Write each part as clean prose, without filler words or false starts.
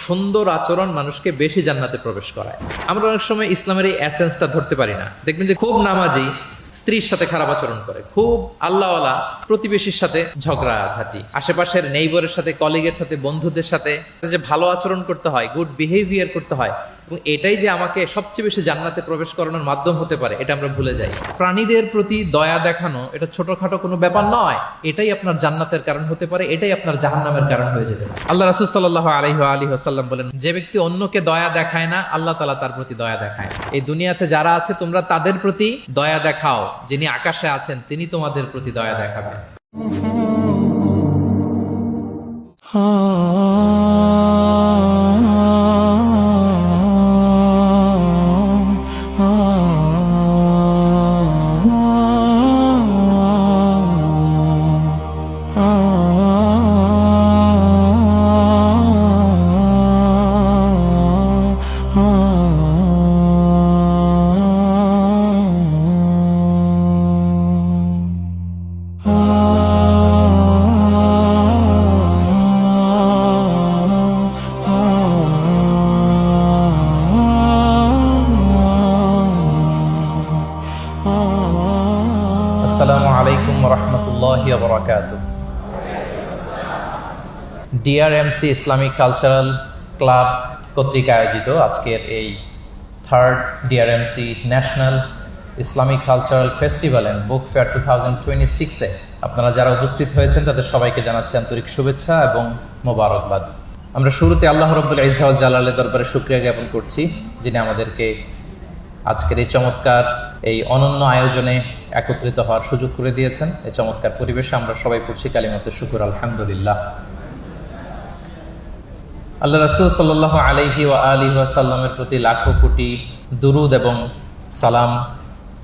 সুন্দর আচরণ মানুষকে বেশি জান্নাতে প্রবেশ করায়। আমরা অনেক সময় ইসলামের এই এসেন্সটা ধরতে পারি না। দেখবেন যে খুব নামাজি স্ত্রীর সাথে খারাপ আচরণ করে, খুব আল্লাহওয়ালা প্রতিবেশীর সাথে ঝগড়াঝাটি, আশেপাশের নেইবরের সাথে, কলিগের সাথে, বন্ধুদের সাথে যে ভালো আচরণ করতে হয়, গুড বিহেভিয়ার করতে হয়, এবং এটাই যে আমাকে সবচেয়ে বেশি জান্নাতে প্রবেশ করানোর মাধ্যম হতে পারে, এটা আমরা ভুলে যাই। প্রাণীদের প্রতি দয়া দেখানো এটা ছোটখাটো কোনো ব্যাপার নয়, এটাই আপনার জান্নাতের কারণ হতে পারে, এটাই আপনার জাহান্নামের কারণ হয়ে যেতে পারে। আল্লাহ রাসূল সাল্লাল্লাহু আলাইহি ওয়াসাল্লাম বলেন, যে ব্যক্তি অন্যকে দয়া দেখায় না, আল্লাহ তাআলা তার প্রতি দয়া দেখায়। এই দুনিয়াতে যারা আছে তোমরা তাদের প্রতি দয়া দেখাও, যিনি আকাশে আছেন তিনি তোমাদের প্রতি দয়া দেখাবেন। আসসালামু আলাইকুম ওয়া রাহমাতুল্লাহি ওয়া বারাকাতুহু। ডিআরএমসি ইসলামিক কালচারাল ক্লাব কর্তৃক আয়োজিত আজকের এই third DRMC national Islamic cultural festival and book fair 2026-এ আপনারা যারা উপস্থিত হয়েছেন তাদের সবাইকে জানাচ্ছি আন্তরিক শুভেচ্ছা এবং মোবারকবাদ। আমরা শুরুতে আল্লাহ রাব্বুল ইজ্জা ওয়াল জালালের দরবারে শুকরিয়া জ্ঞাপন করছি, যিনি আমাদেরকে আজকের এই চমৎকার এই অনন্য আয়োজনে একত্রিত হওয়ার সুযোগ করে দিয়েছেন। এই চমৎকার পরিবেশে আমরা সবাই পড়ছি কালিমাতে শুকর আলহামদুলিল্লাহ। আল্লাহ রাসূল সাল্লাল্লাহু আলাইহি ওয়া আলিহি ওয়াসাল্লামের প্রতি লাখো কোটি দুরুদ এবং সালাম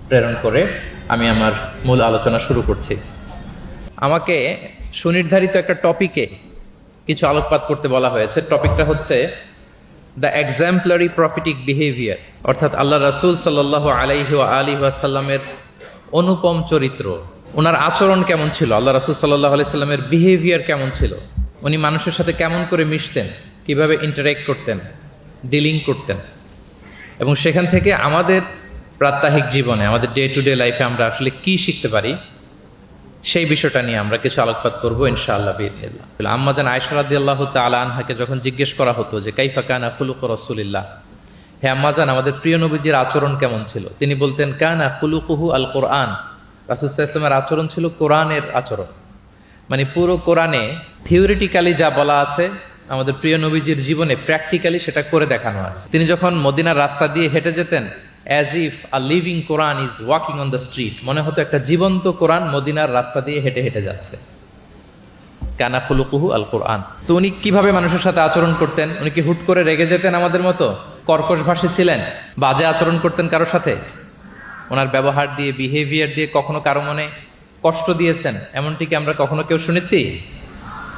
প্রেরণ করে আমি আমার মূল আলোচনা শুরু করছি। আমাকে সুনির্ধারিত একটা টপিকে কিছু আলোকপাত করতে বলা হয়েছে। টপিকটা হচ্ছে দ্য এক্সাম্পলারি প্রফিটিক বিহেভিয়ার, অর্থাৎ আল্লাহ রাসূল সাল্লাল্লাহু আলাইহি ওয়া আলিহি ওয়াসাল্লামের অনুপম চরিত্র। ওনার আচরণ কেমন ছিল, আল্লাহ রাসূল সাল্লাল্লাহু আলাইহি সাল্লামের বিহেভিয়ার কেমন ছিল, উনি মানুষের সাথে কেমন করে মিশতেন, কিভাবে ইন্টারঅ্যাক্ট করতেন, ডিলিং করতেন, এবং সেখান থেকে আমাদের প্রাত্যহিক জীবনে, আমাদের ডে টু ডে লাইফে আমরা আসলে কি শিখতে পারি, সেই বিষয়টা নিয়ে আমরা কিছু আলোকপাত করবো ইনশাআল্লাহ বিইذنিল্লাহ। আম্মা জান আয়েশা রাদিয়াল্লাহু তাআলা আনহাকে যখন জিজ্ঞেস করা হতো যে কাইফা কানা খুলুকু রাসূলিল্লাহ, হে আম্মা জান আমাদের প্রিয় নবীজির আচরণ কেমন ছিল, তিনি বলতেন কানা খুলুকুহু আল কোরআন। রাসূল সাল্লাল্লাহু আলাইহি ওয়াসাল্লামের আচরণ ছিল কোরআনের আচরণ, মানে পুরো কোরআনে থিওরিটিক্যালি যা বলা আছে আমাদের প্রিয় নবীজির জীবনে প্র্যাকটিক্যালি সেটা করে দেখানো আছে। তিনি যখন মদিনার রাস্তা দিয়ে হেঁটে যেতেন, as if a living Quran is walking on the street, মনে হতো একটা জীবন্ত কোরআন মদিনার রাস্তা দিয়ে হেঁটে হেঁটে যাচ্ছে। কানা খুলুকুহু আল কোরআন। তো উনি কিভাবে মানুষের সাথে আচরণ করতেন? উনি কি হুট করে রেগে যেতেন আমাদের মতো? কর্কশ ভাষী ছিলেন? বাজে আচরণ করতেন কারোর সাথে? ওনার ব্যবহার দিয়ে, বিহেভিয়ার দিয়ে কখনো কারো মনে কষ্ট দিয়েছেন এমনটি কি আমরা কখনো কেউ শুনেছি?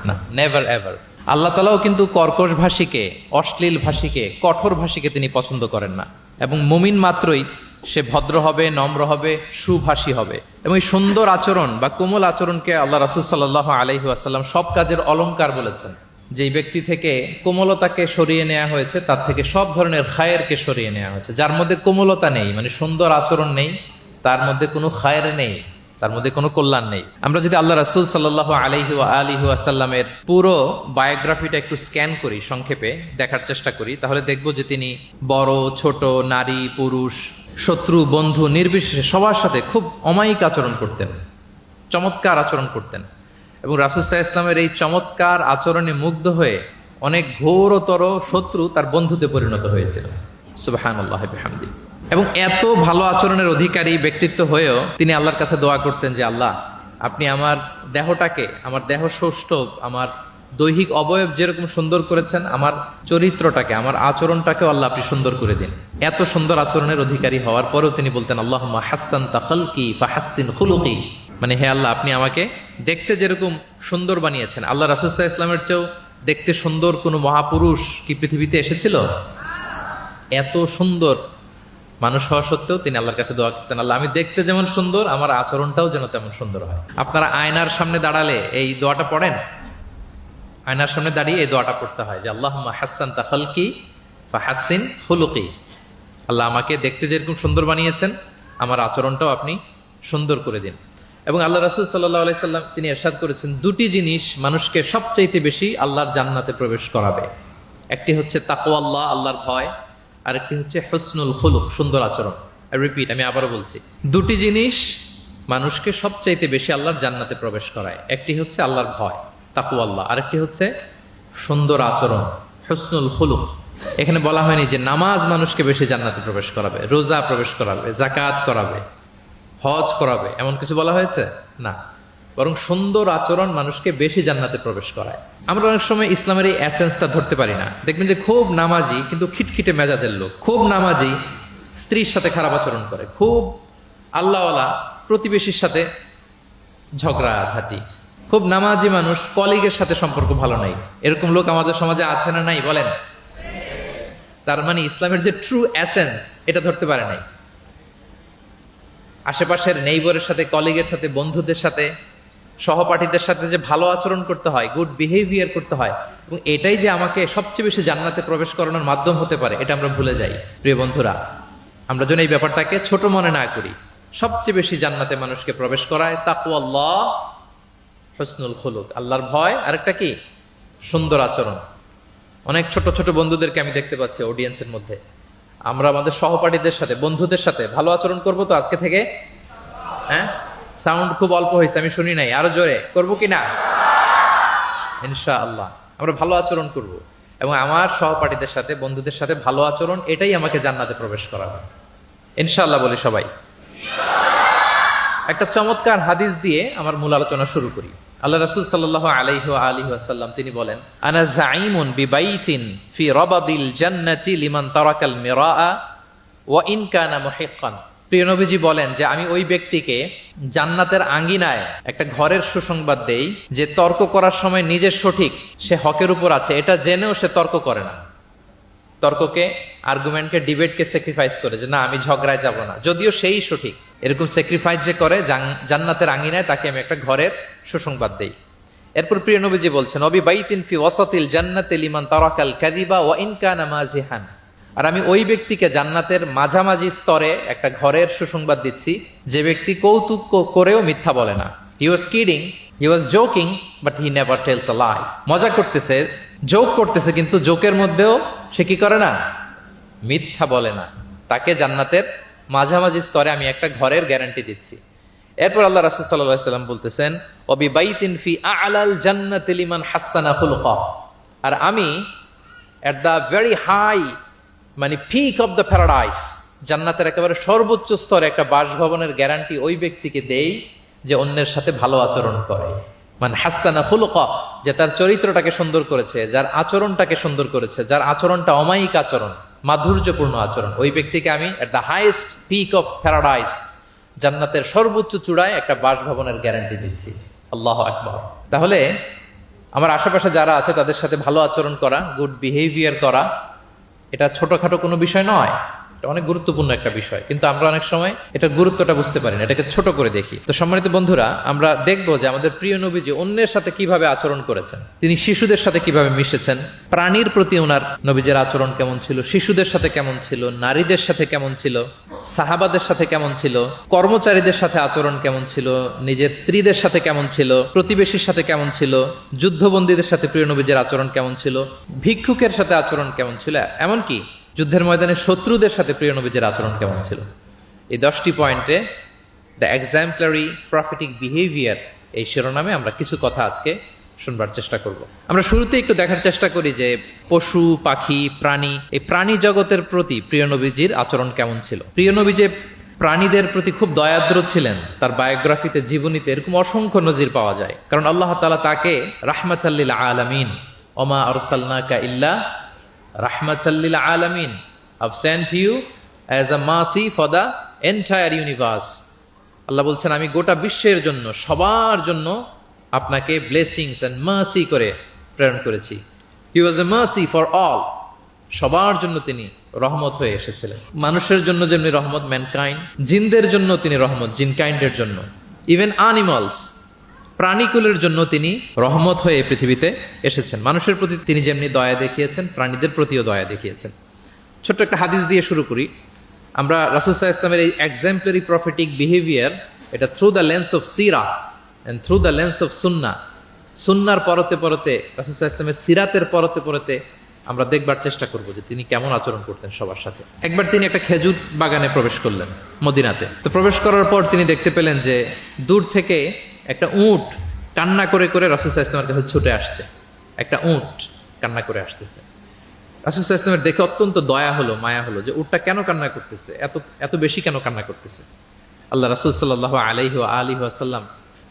না, নেভার এভার। আল্লাহ তাআলাও কিন্তু কর্কশ ভাষীকে, অশ্লীল ভাষীকে, কঠোর ভাষীকে তিনি পছন্দ করেন না, এবং মুমিন মাত্রই সে ভদ্র হবে, নম্র হবে, সুভাষী হবে। এবং এই সুন্দর আচরণ বা কোমল আচরণকে আল্লাহ রাসূল সাল্লাল্লাহু আলাইহি ওয়াসাল্লাম সব কাজের অলংকার বলেছেন। যেই ব্যক্তি থেকে কোমলতাকে সরিয়ে নেওয়া হয়েছে তার থেকে সব ধরনের খায়েরকে সরিয়ে নেওয়া হয়েছে। যার মধ্যে কোমলতা নেই, মানে সুন্দর আচরণ নেই, তার মধ্যে কোনো খায়ের নেই, তার মধ্যে কোনো কল্যাণ নেই। আমরা যদি আল্লাহ রাসূল সাল্লাল্লাহু আলাইহি ওয়া আলিহি ওয়াসাল্লামের পুরো বায়োগ্রাফিটা একটু স্ক্যান করি, সংক্ষেপে দেখার চেষ্টা করি, তাহলে দেখব যে তিনি বড় ছোট, নারী পুরুষ, শত্রু বন্ধু নির্বিশেষে সবার সাথে খুব অমায়িক আচরণ করতেন, চমৎকার আচরণ করতেন। এবং রাসূল সাল্লাল্লাহু আলাইহি ওয়াসাল্লামের এই চমৎকার আচরণে মুগ্ধ হয়ে অনেক ঘোরতর শত্রু তার বন্ধুতে পরিণত হয়েছিল। সুবহানাল্লাহি ওয়া বিহামদিহি। এবং এত ভালো আচরণের অধিকারী ব্যক্তিত্ব হয়েও তিনি আল্লাহর কাছে দোয়া করতেন যে আল্লাহ, আপনি আমার দেহটাকে, আমার দেহ সৌষ্ঠব, আমার দৈহিক অবয়ব যেরকম সুন্দর করেছেন, আমার চরিত্রটাকে, আমার আচরণটাকেও আল্লাহ আপনি সুন্দর করে দিন। এত সুন্দর আচরণের অধিকারী হওয়ার পরেও তিনি বলতেন আল্লাহুম্মা হাসসানতা খালকি ফাহাসসিন খুলুকি, মানে হে আল্লাহ, আপনি আমাকে দেখতে যেরকম সুন্দর বানিয়েছেন। আল্লাহ রাসূল সাল্লাল্লাহু আলাইহি ওয়াসাল্লামের চেয়েও দেখতে সুন্দর কোনো মহাপুরুষ কি পৃথিবীতে এসেছিল? এত সুন্দর মানুষ হওয়া সত্ত্বেও তিনি আল্লাহর কাছে দোয়া করতেন, আল্লাহ আমি দেখতে যেমন সুন্দর আমার আচরণটাও যেন তেমন সুন্দর হয়। আপনারা আয়নার সামনে দাঁড়ালে এই দোয়াটা পড়েন? আয়নার সামনে দাঁড়িয়ে এই দোয়াটা পড়তে হয় যে আল্লাহুম্মা হাসসানতা খালকি ফাহাসসিন খুলুকি। আল্লাহ আমাকে দেখতে যেরকম সুন্দর বানিয়েছেন, আমার আচরণটাও আপনি সুন্দর করে দিন। এবং আল্লাহ রাসূল সাল্লাল্লাহু আলাইহি সাল্লাম তিনি ইরশাদ করেছেন, দুটি জিনিস মানুষকে সবচাইতে বেশি আল্লাহর জান্নাতে প্রবেশ করাবে। একটি হচ্ছে তাকওয়াল্লাহ, আল্লাহর ভয়, আর একটি হচ্ছে হুসনুল খুলুক, সুন্দর আচরণ। রিপিট, আমি আবারও বলছি, দুটি জিনিস মানুষকে সবচাইতে বেশি আল্লাহর জান্নাতে প্রবেশ করায়। একটি হচ্ছে আল্লাহর ভয়, তাকওয়াল্লাহ, আরেকটি হচ্ছে সুন্দর আচরণ, হুসনুল খুলুক। এখানে বলা হয়নি যে নামাজ মানুষকে বেশি জান্নাতে প্রবেশ করাবে, রোজা প্রবেশ করাবে, যাকাত করাবে, হজ করাবে, এমন কিছু বলা হয়েছে না। বরং সুন্দর আচরণ মানুষকে বেশি জান্নাতে প্রবেশ করায়। আমরা অনেক সময় ইসলামের এই এসেন্সটা ধরতে পারি না। দেখবেন যে খুব নামাজি কিন্তু খিটখিটে মেজাজের লোক, খুব নামাজি স্ত্রীর সাথে খারাপ আচরণ করে, খুব আল্লাহওয়ালা প্রতিবেশীর সাথে ঝগড়াঝাটি, খুব নামাজি মানুষ কলিগের সাথে সম্পর্ক ভালো নাই। এরকম লোক আমাদের সমাজে আছে না নাই বলেন? তার মানে ইসলামের যে ট্রু এসেন্স এটা ধরতে পারে নাই। আশেপাশের নেইবরের সাথে, কলিগের সাথে, বন্ধুদের সাথে, সহপাঠীদের সাথে যে ভালো আচরণ করতে হয়, গুড বিহেভিয়ার করতে হয়, এবং এটাই যে আমাকে সবচেয়ে বেশি জান্নাতে প্রবেশ করানোর মাধ্যম হতে পারে, এটা আমরা ভুলে যাই। প্রিয় বন্ধুরা, আমরা যেন এই ব্যাপারটাকে ছোট মনে না করি। সবচেয়ে বেশি জান্নাতে মানুষকে প্রবেশ করায় তাকওয়াল্লাহ, হুসনুল খুলুক, আল্লাহর ভয়, আরেকটা কি? সুন্দর আচরণ। অনেক ছোট ছোট বন্ধুদেরকে আমি দেখতে পাচ্ছি অডিয়েন্সের মধ্যে। আমরা আমাদের সহপাঠীদের সাথে, বন্ধুদের সাথে ভালো আচরণ করবো তো আজকে থেকে? হ্যাঁ, সাউন্ড খুব অল্প হয়েছে, আমি শুনি নাই, আরো জোরে করবো কিনা? ইনশাআল্লাহ আমরা ভালো আচরণ করব, এবং আমার সহপাঠীদের সাথে, বন্ধুদের সাথে ভালো আচরণ, এটাই আমাকে জান্নাতে প্রবেশ করাবে ইনশাআল্লাহ। বলি সবাই। একটা চমৎকার হাদিস দিয়ে আমার মূল আলোচনা শুরু করি। আল্লাহ রাসূল সাল্লাল্লাহু আলাইহি ওয়া আলিহি ওয়াসাল্লাম তিনি বলেন, আনা যাঈমুন বিবাইতিন ফি রাবাদিল জান্নাতি লিমান তারাকাল মিরাআ ওয়া ইন কানা মুহিক্কান। প্রিয় নবীজি বলেন যে আমি ওই ব্যক্তিকে জান্নাতের আঙ্গিনায় একটা ঘরের সুসংবাদ দেই যে তর্ক করার সময় নিজে সঠিক, সে হকের উপর আছে, এটা জেনেও সে তর্ক করে না। তর্ককে, আর্গুমেন্টকে, ডিবেটকে স্যাক্রিফাইস করে যে না আমি ঝগড়ায় যাব না, যদিও সেই সঠিক। এরকম স্যাক্রিফাইস যে করে জান্নাতের আঙ্গিনায়, তাকে আমি একটা ঘরের সুসংবাদ দেই। এরপর প্রিয় নবীজি বলছেন, অবি বাইতিন ফি ওয়াসাতিল জান্নাতি লিমান তারাকাল কাযিবা ওয়া ইন কানা মাজিহান। আর আমি ওই ব্যক্তিকে জান্নাতের মাঝামাঝি স্তরে একটা ঘরের সুসংবাদ দিচ্ছি যে ব্যক্তি কৌতুক করেও মিথ্যা বলে না। He was kidding, he was joking, but he never tells a lie. মজা করতেছে, জোক করতেছে, কিন্তু জোকের মধ্যেও সে কি করে না? মিথ্যা বলে না। তাকে জান্নাতের মাঝামাঝি স্তরে আমি একটা ঘরের গ্যারান্টি দিচ্ছি। এরপর আল্লাহ রাসূল সাল্লাল্লাহু আলাইহি ওয়াসাল্লাম বলতেছেন, ওয়াবি বাইতিন ফি আ'লাল জান্নাতি লিমান হাসানা খুলুকা। আর আমি এট দ্য ভেরি হাই, মানে পিক অফ দ্য প্যারাডাইস, জান্নাতের একেবারে সর্বোচ্চ স্তরে একটা বাসভবনের গ্যারান্টি ওই ব্যক্তিকে দেই যে অন্যের সাথে ভালো আচরণ করে। মানে হাসানা খুলুকা, যে তার চরিত্রটাকে সুন্দর করেছে, যার আচরণটাকে সুন্দর করেছে, যার আচরণটা অমায়িক আচরণ, মাধুর্যপূর্ণ আচরণ, ওই ব্যক্তিকে আমি at the highest peak of paradise, জান্নাতের সর্বোচ্চ চূড়ায় একটা বাসভবনের গ্যারান্টি দিচ্ছি। আল্লাহু আকবার। তাহলে আমার আশেপাশে যারা আছে তাদের সাথে ভালো আচরণ করা, গুড বিহেভিয়ার করা, এটা ছোটখাটো কোনো বিষয় নয়, এটা অনেক গুরুত্বপূর্ণ একটা বিষয়। কিন্তু আমরা অনেক সময় এটার গুরুত্বটা বুঝতে পারি না, এটাকে ছোট করে দেখি। তো সম্মানিত বন্ধুরা, আমরা দেখবো যে আমাদের প্রিয় নবীজি অন্যের সাথে কিভাবে আচরণ করেছেন। তিনি শিশুদের সাথে কিভাবে মিশেছেন, প্রাণীর প্রতি ওনার নবীজের আচরণ কেমন ছিল, শিশুদের সাথে কেমন ছিল, নারীদের সাথে কেমন ছিল, সাহাবাদের সাথে কেমন ছিল, কর্মচারীদের সাথে আচরণ কেমন ছিল, নিজের স্ত্রীদের সাথে কেমন ছিল, প্রতিবেশীর সাথে কেমন ছিল, যুদ্ধবন্দীদের সাথে প্রিয় নবীজের আচরণ কেমন ছিল, ভিক্ষুকের সাথে আচরণ কেমন ছিল, এমনকি যুদ্ধের ময়দানে শত্রুদের সাথে প্রিয় নবীজের আচরণ কেমন ছিল। এই 10টি পয়েন্টে দ্য এক্সাম্পলারি প্রফেটিক বিহেভিয়ার এই শিরোনামে আমরা কিছু কথা আজকে শুনবার চেষ্টা করব। আমরা শুরুতে একটু দেখার চেষ্টা করি যে পশু, পাখি, প্রাণী, এই প্রাণী জগতের প্রতি প্রিয় নবীজির আচরণ কেমন ছিল। প্রিয় নবী যে প্রাণীদের প্রতি খুব দয়াদ্র ছিলেন, তার বায়োগ্রাফিতে, জীবনীতে এরকম অসংখ্য নজির পাওয়া যায়। কারণ আল্লাহ তাআলা তাকে রাহমাতাল লিল আলামিন, ওমা আরসালনাকা ইল্লা রাহমাতাল লিল আলামিন, I've sent you as a mercy for the entire universe। আল্লাহ বলছেন আমি গোটা বিশ্বের জন্য, সবার জন্য আপনাকে ব্লেসিংস এন্ড মার্সি করে প্রেরণ করেছি। He was a mercy for all, সবার জন্য তিনি রহমত হয়ে এসেছিলেন। মানুষের জন্য যেমনি রহমত, ম্যানকাইন্ড, জিনদের জন্য তিনি রহমত, জিনকাইন্ডের জন্য, ইভেন অ্যানিমালস, প্রাণীকুলের জন্য তিনি রহমত হয়ে এই পৃথিবীতে এসেছেন। মানুষের প্রতি তিনি যেমনি দয়া দেখিয়েছেন, প্রাণীদের প্রতিও দয়া দেখিয়েছেন। ছোট্ট একটা হাদিস দিয়ে শুরু করি। আমরা রাসূল সাল্লাল্লাহু আলাইহি ওয়াসাল্লামের এই এক্সাম্পলারি প্রফেটিক বিহেভিয়ার, এটা থ্রু দ্য লেন্স অফ সিরা and through the lens of সুন্নাহ, সুন্নার পরতে পরতে, রাসূল সাল্লাল্লাহু আলাইহি ওয়াসাল্লামের সিরাতের পরতে পরতে আমরা দেখবার চেষ্টা করব যে তিনি কেমন আচরণ করতেন সবার সাথে। একবার তিনি একটা খেজুর বাগানে প্রবেশ করলেন মদিনাতে। তো প্রবেশ করার পর তিনি দেখতে পেলেন যে দূর থেকে একটা উট কান্না করে করে রাসূল সাল্লাল্লাহু আলাইহি ওয়াসাল্লামের কাছে ছুটে আসছে। একটা উট কান্না করে আসতেছে। রাসূল সাল্লাল্লাহু আলাইহি ওয়াসাল্লামের দেখে অত্যন্ত দয়া হলো, মায়া হলো যে উটটা কেন কান্না করতেছে, এত এত বেশি কেন কান্না করতেছে। আল্লাহ রাসূল সাল্লাল্লাহু আলাইহি ওয়াসাল্লাম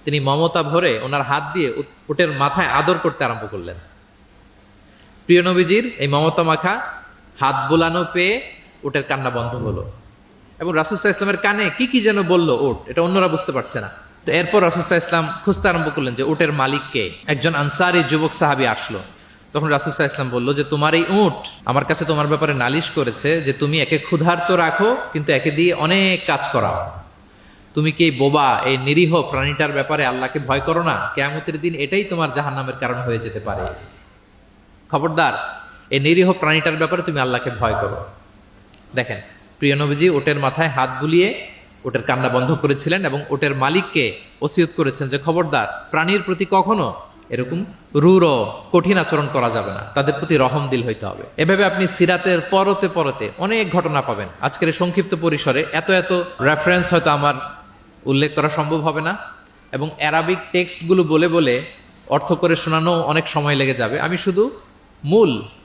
তিনি মমতা ভরে ওনার হাত দিয়ে উটের মাথায় আদর করতে আরম্ভ করলেন। প্রিয় নবীজির এই মমতা মাখা হাত বোলানো পেয়ে উটের কান্না বন্ধ হলো এবং রাসূল সাল্লাল্লাহু আলাইহি ওয়াসাল্লামের কানে কি কি যেন বললো উট, এটা অন্যরা বুঝতে পারছে না। তো এরপর রাসূল সাল্লাল্লাহু আলাইহি ওয়াসাল্লাম খুঁজতে আরম্ভ করলেন যে উটের মালিককে। একজন আনসারী যুবক সাহাবী আসলো। তখন রাসূল সাল্লাল্লাহু আলাইহি ওয়াসাল্লাম বললো যে তোমার এই উট আমার কাছে তোমার ব্যাপারে নালিশ করেছে যে তুমি একে ক্ষুধার্ত রাখো কিন্তু একে দিয়ে অনেক কাজ করাও। তুমি কি এই বোবা, এই নিরীহ প্রাণীটার ব্যাপারে আল্লাহকে ভয় করো না? কিয়ামতের দিন এটাই তোমার জাহান্নামের কারণ হয়ে যেতে পারে। খবরদার, এই নিরীহ প্রাণীটার ব্যাপারে তুমি আল্লাহকে ভয় করো। দেখেন, প্রিয় নবীজি ওটের মাথায় হাত বুলিয়ে ওটের কান্না বন্ধ করেছিলেন এবং ওটের মালিককে ওসিয়ত করেছেন যে খবরদার, প্রাণীর প্রতি কখনো এরকম রূঢ় কঠিন আচরণ করা যাবে না, তাদের প্রতি রহম দিল হইতে হবে। এভাবে আপনি সিরাতের পরতে পরতে অনেক ঘটনা পাবেন। আজকের এই সংক্ষিপ্ত পরিসরে এত এত রেফারেন্স হয়তো আমার উল্লেখ করা সম্ভব হবে না এবং অ্যারাবিক টেক্সটগুলো বলে বলে অর্থ করে শোনানো অনেক সময় লেগে যাবে। আমি শুধু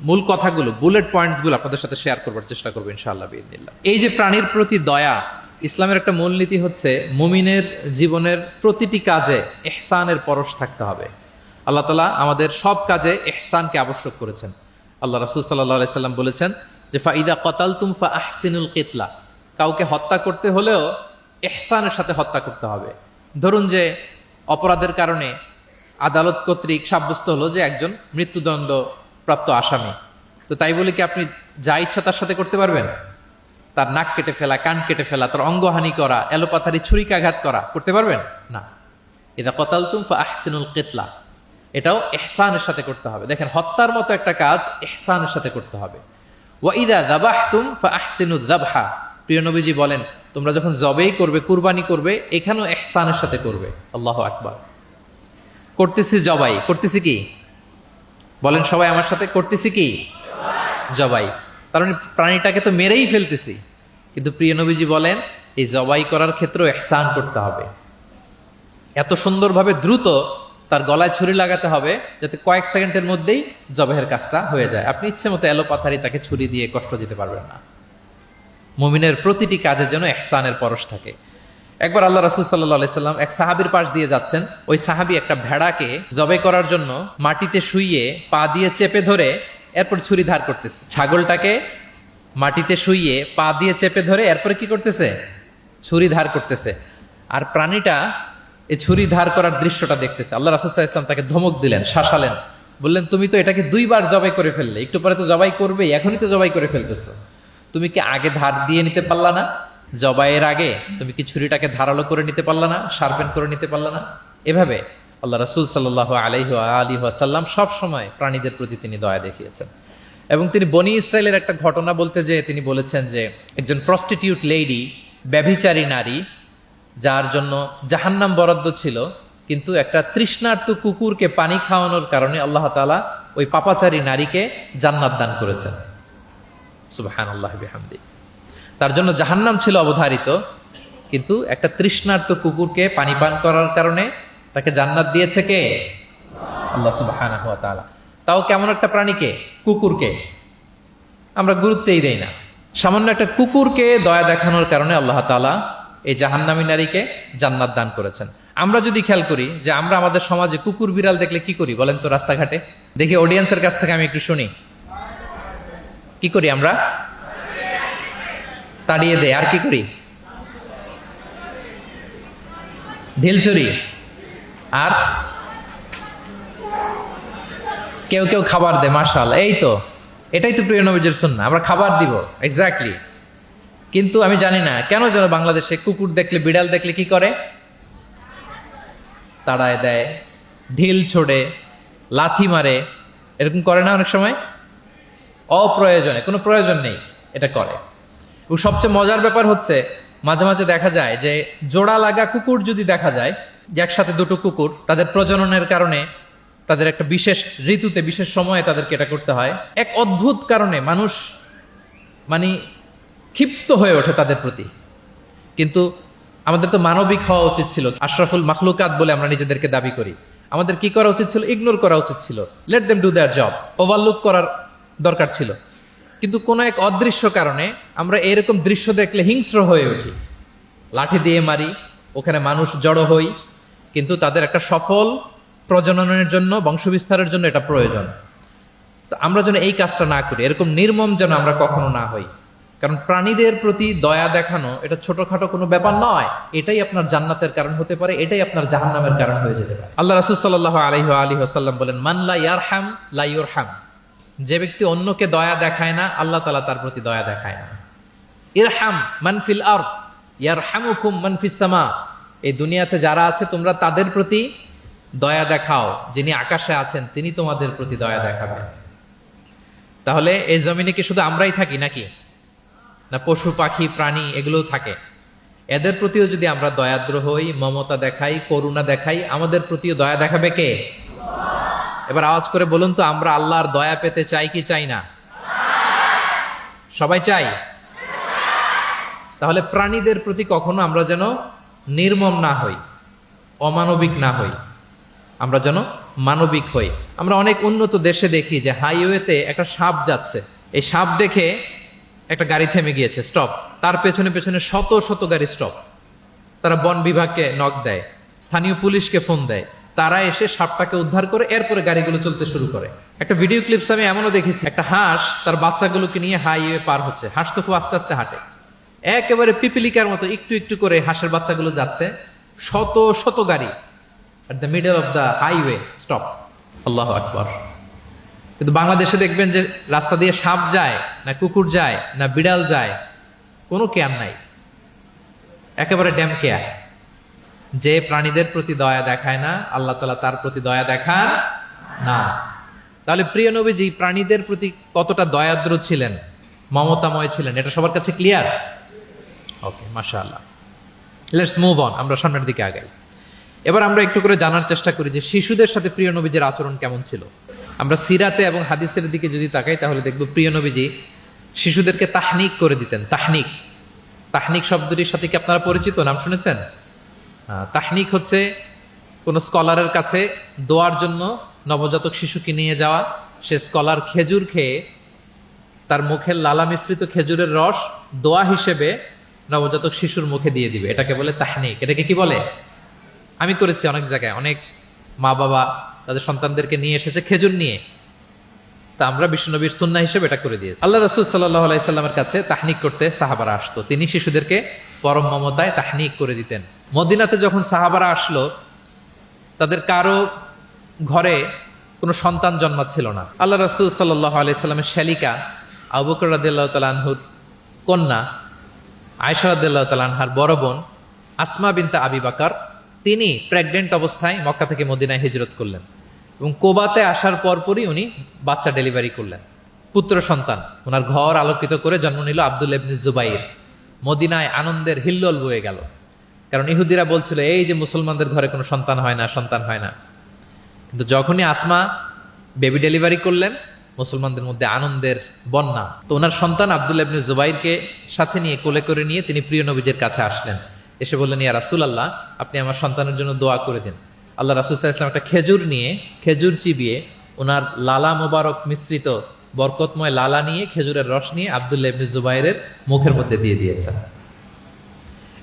মূল কথাগুলো, বুলেট পয়েন্টসগুলো আপনাদের সাথে শেয়ার করবার চেষ্টা করবো ইনশাআল্লাহ বিইذনিল্লাহ। এই যে প্রাণীর প্রতি দয়া, ইসলামের একটা মূলনীতি হচ্ছে মুমিনের জীবনের প্রতিটি কাজে ইহসানের পরশ থাকতে হবে। আল্লাহ তাআলা আমাদের সব কাজে ইহসানকে আবশ্যক করেছেন। আল্লাহ রাসূল সাল্লাল্লাহু আলাইহি সাল্লাম বলেছেন যে ফাইদা কাতালতুম ফাআহসিনুল কিতলা, কাউকে হত্যা করতে হলেও ইহসানের সাথে হত্যা করতে হবে। ধরুন যে অপরাধের কারণে আদালত কর্তৃক সাব্যস্ত হলো যে একজন মৃত্যুদণ্ড প্রাপ্ত আসামি, তো তাই বলে কি আপনি যা ইচ্ছা তার সাথে করতে পারবেন? তার নাক কেটে ফেলা, কান কেটে ফেলা, তার অঙ্গহানি করা, এলোপাথারি ছুরিকাঘাত করা করতে পারবেন না। ইদা কাতালতুম ফাআহসিনুল কিতলা, এটাও ইহসানের সাথে করতে হবে। দেখেন, হত্যার মতো একটা কাজ ইহসানের সাথে করতে হবে। ওয়া ইদা যাবাহতুম ফাআহসিনুয যাবহা, প্রিয় নবীজি বলেন তোমরা যখন জবেই করবে, কুরবানি করবে, এখানেও ইহসানের সাথে করবে। আল্লাহু আকবার। করতেছি জবাই, করতেছি কি বলেন সবাই আমার সাথে, করতেছি কি জবাই। তার মানে প্রাণীটাকে তো মেরেই ফেলতেছি, কিন্তু প্রিয় নবীজি বলেন এই জবাই করার ক্ষেত্রেও ইহসান করতে হবে। এত সুন্দরভাবে দ্রুত তার গলায় ছুরি লাগাতে হবে যাতে কয়েক সেকেন্ডের মধ্যেই জবাইয়ের কাজটা হয়ে যায়। আপনি ইচ্ছে মতো এলোপাথারি তাকে ছুরি দিয়ে কষ্ট দিতে পারবেন না। মুমিনের প্রতিটি কাজের যেন ইহসানের পরশ থাকে। একবার আল্লাহ রাসূল সাল্লাল্লাহু আলাইহি সাল্লাম এক সাহাবীর পাশ দিয়ে যাচ্ছেন। ওই সাহাবী একটা ভেড়াকে জবাই করার জন্য মাটিতে শুইয়ে পা দিয়ে চেপে ধরে এরপর ছুরি ধার করতেছে। ছাগলটাকে মাটিতে শুইয়ে পা দিয়ে চেপে ধরে এরপরে কি করতেছে? ছুরি ধার করতেছে। আর প্রাণীটা এই ছুরি ধার করার দৃশ্যটা দেখতেছে। আল্লাহ রাসূল সাল্লাল্লাহু আলাইহি ওয়াসাল্লাম তাকে ধমক দিলেন, শাসালেন, বললেন তুমি তো এটাকে 2 বার জবাই করে ফেললে, একটু পরে তো জবাই করবেই, এখনই তো জবাই করে ফেলতেছো। তুমি কি আগে ধার দিয়ে নিতে পারলা না? জবাইয়ের আগে তুমি কি ছুরিটাকে ধারালো করে নিতে পারলা না? শার্পেন করে নিতে পারলা না? এভাবে আল্লাহ রাসূল সাল্লাল্লাহু আলাইহি ওয়াসাল্লাম সব সময় প্রাণীদের প্রতি তিনি দয়া দেখিয়েছেন। এবং তিনি বনি ইসরায়েলের একটা ঘটনা বলতে যেয়ে তিনি বলেছেন যে একজন প্রস্টিটিউট লেডি, ব্যভিচারী নারী, যার জন্য জাহান্নাম বরাদ্দ ছিল, কিন্তু একটা তৃষ্ণার্ত কুকুরকে পানি খাওয়ানোর কারণে আল্লাহ তাআলা ওই পাপাচারী নারীকে জান্নাত দান করেছেন। সুবহানাল্লাহ বিহামদি। তার জন্য জাহান্নাম ছিল অবধারিত, কিন্তু একটা তৃষ্ণার্ত কুকুরকে পানি পান করার কারণে তাকে জান্নাত দিয়েছে কে? আল্লাহ সুবহানাহু ওয়া তাআলা। তাও কেমন একটা প্রাণীকে? কুকুরকে। আমরা গুরুত্বই দেই না। সামান্য একটা কুকুরকে দয়া দেখানোর কারণে আল্লাহ তাআলা এই জাহান্নামী নারীকে জান্নাত দান করেছেন। আমরা যদি খেয়াল করি যে আমরা আমাদের সমাজে কুকুর বিড়াল দেখলে কি করি বলেন তো? রাস্তাঘাটে দেখি, অডিয়েন্সের কাছ থেকে আমি একটু শুনি, কি করি আমরা? তাড়িয়ে দেয়। আর কি করি? ঢিল ছুরি। আর কেউ কেউ খাবার দেয়। মাশাআল্লাহ, এই তো, এটাই তো প্রিয় নবীজির সুন্নাহ, আমরা খাবার দিব। এক্স্যাক্টলি। কিন্তু আমি জানি না কেন যেন বাংলাদেশে কুকুর দেখলে, বিড়াল দেখলে কি করে? তাড়ায় দেয়, ঢিল ছোড়ে, লাথি মারে, এরকম করে না অনেক সময়? অপ্রয়োজনে, কোনো প্রয়োজন নেই এটা করে। এবং সবচেয়ে মজার ব্যাপার হচ্ছে মাঝে মাঝে দেখা যায় যে জোড়া লাগা কুকুর যদি দেখা যায়, যে একসাথে দুটো কুকুর, তাদের প্রজননের কারণে তাদের একটা বিশেষ ঋতুতে বিশেষ সময়ে তাদেরকে এটা করতে হয়, এক অদ্ভুত কারণে মানুষ মানে ক্ষিপ্ত হয়ে ওঠে তাদের প্রতি। কিন্তু আমাদের তো মানবিক হওয়া উচিত ছিল, আশরাফুল মাখলুকাত বলে আমরা নিজেদেরকে দাবি করি। আমাদের কি করা উচিত ছিল? ইগনোর করা উচিত ছিল, let them do there job, overlook করার দরকার ছিল। কিন্তু কোনো এক অদৃশ্য কারণে আমরা এরকম দৃশ্য দেখলে হিংস্র হয়ে উঠি, লাঠি দিয়ে মারি, ওখানে মানুষ জড়ো হই। কিন্তু তাদের একটা সফল প্রজননের জন্য, বংশবিস্তারের জন্য এটা প্রয়োজন। তো আমরা যেন এই কাজটা না করি, এরকম নির্মম যেন আমরা কখনো না হই। কারণ প্রাণীদের প্রতি দয়া দেখানো এটা ছোটখাটো কোনো ব্যাপার নয়, এটাই আপনার জান্নাতের কারণ হতে পারে, এটাই আপনার জাহান্নামের কারণ হয়ে যেতে পারে। আল্লাহ রাসূল সাল্লাল্লাহু আলাইহি ওয়াসাল্লাম বলেন, মান লা ইয়ারহাম লা ইউরহাম। যে ব্যক্তি অন্যকে দয়া দেখায় না, আল্লাহ তাআলা তার প্রতি দয়া দেখায় না। ইরহাম মান ফিল আরদ ইয়ারহামুকুম মান ফিস সামা। এই দুনিয়াতে যারা আছে তোমরা তাদের প্রতি দয়া দেখাও, যিনি আকাশে আছেন তিনি তোমাদের প্রতি দয়া দেখাবেন। তাহলে এই জমিনে কি শুধু আমরাই থাকি নাকি? না পশু পাখি প্রাণী এগুলোও থাকে। এদের প্রতিও যদি আমরা দয়াদ্র হই, মমতা দেখাই, করুণা দেখাই, আমাদের প্রতিও দয়া দেখাবে কে? এবার আওয়াজ করে বলুন তো, আমরা আল্লাহর দয়া পেতে চাই কি চাই না? সবাই চাই। তাহলে প্রাণীদের প্রতি কখনো আমরা যেন নির্মম না হই, অমানবিক না হই, আমরা যেন মানবিক হই। আমরা অনেক উন্নত দেশে দেখি যে হাইওয়েতে একটা সাপ যাচ্ছে, এই সাপ দেখে একটা গাড়ি থেমে গিয়েছে, স্টপ। তার পেছনে পেছনে শত শত গাড়ি স্টপ। তারা বন বিভাগকে নক দেয়, স্থানীয় পুলিশকে ফোন দেয়, তারা এসে সাপটাকে উদ্ধার করে এরপরে গাড়িগুলো চলতে শুরু করে। একটা ভিডিও ক্লিপস আমি এমনও দেখেছি, একটা হাঁস তার বাচ্চাগুলোকে নিয়ে হাইওয়ে পার হচ্ছে। হাঁস তো খুব আস্তে আস্তে হাঁটে, একেবারে পিপিলিকার মতো একটু একটু করে হাঁসের বাচ্চাগুলো যাচ্ছে, শত শত গাড়ি at the middle of the highway stop. আল্লাহু আকবার। কিন্তু বাংলাদেশে দেখবেন যে রাস্তা দিয়ে সাপ যায় না, কুকুর যায় না, বিড়াল যায়, কোনো কেয়ার নাই, একেবারে ড্যাম কেয়ার। যে প্রাণীদের প্রতি দয়া দেখায় না, আল্লাহ তাআলা তার প্রতি দয়া দেখান না। তাহলে প্রিয় নবীজি প্রাণীদের প্রতি কতটা দয়াদ্র ছিলেন, মমতাময় ছিলেন, এটা সবার কাছে ক্লিয়ার? ওকে, মাশাআল্লাহ। লেটস মুভ অন, আমরা সামনের দিকে আগাই। এবার আমরা একটু করে জানার চেষ্টা করি যে শিশুদের সাথে প্রিয় নবীজির আচরণ কেমন ছিল। আমরা সিরাতে এবং হাদিসের দিকে যদি তাকাই তাহলে দেখব প্রিয় নবীজি শিশুদেরকে তাহনিক করে দিতেন। তাহনিক, তাহনিক শব্দটির সাথে কি আপনারা পরিচিত? নাম শুনেছেন? তাহনিক হচ্ছে কোন স্কলারের কাছে দোয়ার জন্য নবজাতক শিশুকে নিয়ে যাওয়া। সে স্কলার খেজুর খেয়ে তার মুখের লালা মিশ্রিত খেজুরের রস দোয়া হিসেবে নবজাতক শিশুর মুখে দিয়ে দিবে, এটাকে বলে তাহনিক। এটাকে কি বলে? আমি করেছি অনেক জায়গায়, অনেক মা বাবা তাদের সন্তানদেরকে নিয়ে এসেছে খেজুর নিয়ে, তা আমরা বিশ্বনবীর সুন্নাহ হিসেবে এটা করে দিয়েছি। আল্লাহ রাসূল সাল্লাল্লাহু আলাইহি সাল্লামের কাছে তাহনিক করতে সাহাবারা আসতো, তিনি শিশুদেরকে পরম মমতায় তাহনিক করে দিতেন। মদিনাতে যখন সাহাবারা আসলো, তাদের কারো ঘরে কোনো সন্তান জন্মাচ্ছিল না। আল্লাহ রাসূল সাল্লাল্লাহু আলাইহি সাল্লামের শ্যালিকা আবু বকর রাদিয়াল্লাহু তাআলা আনহুর কন্যা আয়েশা রাদিয়াল্লাহু তাআলা আনহার বড় বোন আসমা বিনতে আবি বকর, তিনি প্রেগনেন্ট অবস্থায় মক্কা থেকে মদিনায় হিজরত করলেন এবং কোবাতে আসার পরপরই উনি বাচ্চা ডেলিভারি করলেন, পুত্র সন্তান। ওনার ঘর আলোকিত করে জন্ম নিল আব্দুল্লাহ ইবনে জুবাইর। মদিনায় আনন্দের হিল্লোল বয়ে গেল, কারণ ইহুদিরা বলছিল এই যে মুসলমানদের ঘরে কোনো সন্তান হয় না, সন্তান হয় না। কিন্তু যখনই আসমা বেবি ডেলিভারি করলেন, মুসলমানদের মধ্যে আনন্দের বন্যা। তো ওনার সন্তান আব্দুল্লাহ ইবনে জুবাইরকে সাথে নিয়ে কোলে করে নিয়ে তিনি প্রিয় নবীজের কাছে আসলেন। এসে বললেন, ইয়া রাসূলুল্লাহ, আপনি আমার সন্তানের জন্য দোয়া করে দিন। আল্লাহ রাসূল সাল্লাল্লাহু আলাইহি ওয়াসাল্লাম একটা খেজুর নিয়ে, খেজুর চিবিয়ে ওনার লালা মোবারক মিশ্রিত বরকতময় লালা নিয়ে, খেজুরের রস নিয়ে আব্দুল্লাহ ইবনে জুবাইরের মুখের মধ্যে দিয়ে দিয়েছেন।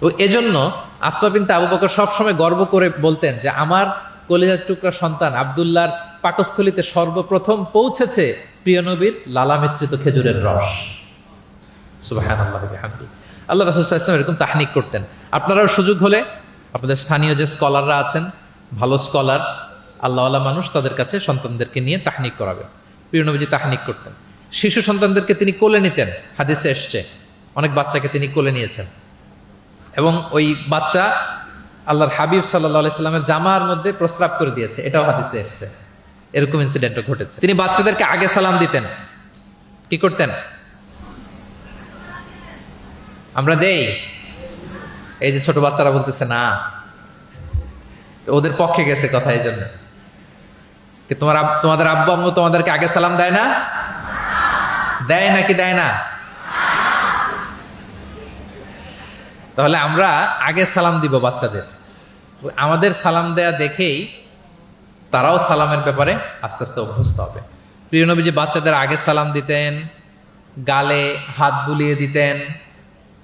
ও এজন্য আসমা বিনতে আবু বকর সবসময় গর্ব করে বলতেন যে আমার কলিজার টুকরা সন্তান আব্দুল্লাহর পাকস্থলীতে সর্বপ্রথম পৌঁছেছে প্রিয় নবীর লালা মিশ্রিত খেজুরের রস। সুবহানাল্লাহ ওয়া বিহামদিহি। আল্লাহ রাসূল সাল্লাল্লাহু আলাইহি ওয়াসাল্লাম এরকম তাহনিক করতেন। আপনারাও সুযোগ হলে আপনাদের স্থানীয় যে স্কলাররা আছেন, ভালো স্কলার, আল্লাহওয়ালা মানুষ, তাদের কাছে সন্তানদেরকে নিয়ে তাহনিক করাবেন। প্রিয় নবীজি তাহনিক করতেন। শিশু সন্তানদেরকে তিনি কোলে নিতেন, হাদিসে এসছে অনেক বাচ্চাকে তিনি কোলে নিয়েছেন এবং ওই বাচ্চা আল্লাহর হাবিব সাল্লাল্লাহু আলাইহি সাল্লামের জামার মধ্যে প্রস্রাব করে দিয়েছে, এটাও হাদিসে এসেছে। এরকম ইনসিডেন্টও ঘটেছে। তিনি বাচ্চাদেরকে আগে সালাম দিতেন। কি করতেন? আমরা দেই, এই যে ছোট বাচ্চারা বলতেছে না, ওদের পক্ষে গেছে কথা, এই জন্য কি তোমাদের আব্বু আম্মু তোমাদেরকে আগে সালাম দেয় না? দেয় নাকি দেয় না? তাহলে আমরা আগে সালাম দিব বাচ্চাদের। আমাদের সালাম দেয়া দেখেই তারাও সালামের ব্যাপারে আস্তে আস্তে অভ্যস্ত হবে। প্রিয় নবীজি বাচ্চাদের আগে সালাম দিতেন, গালে হাত বুলিয়ে দিতেন,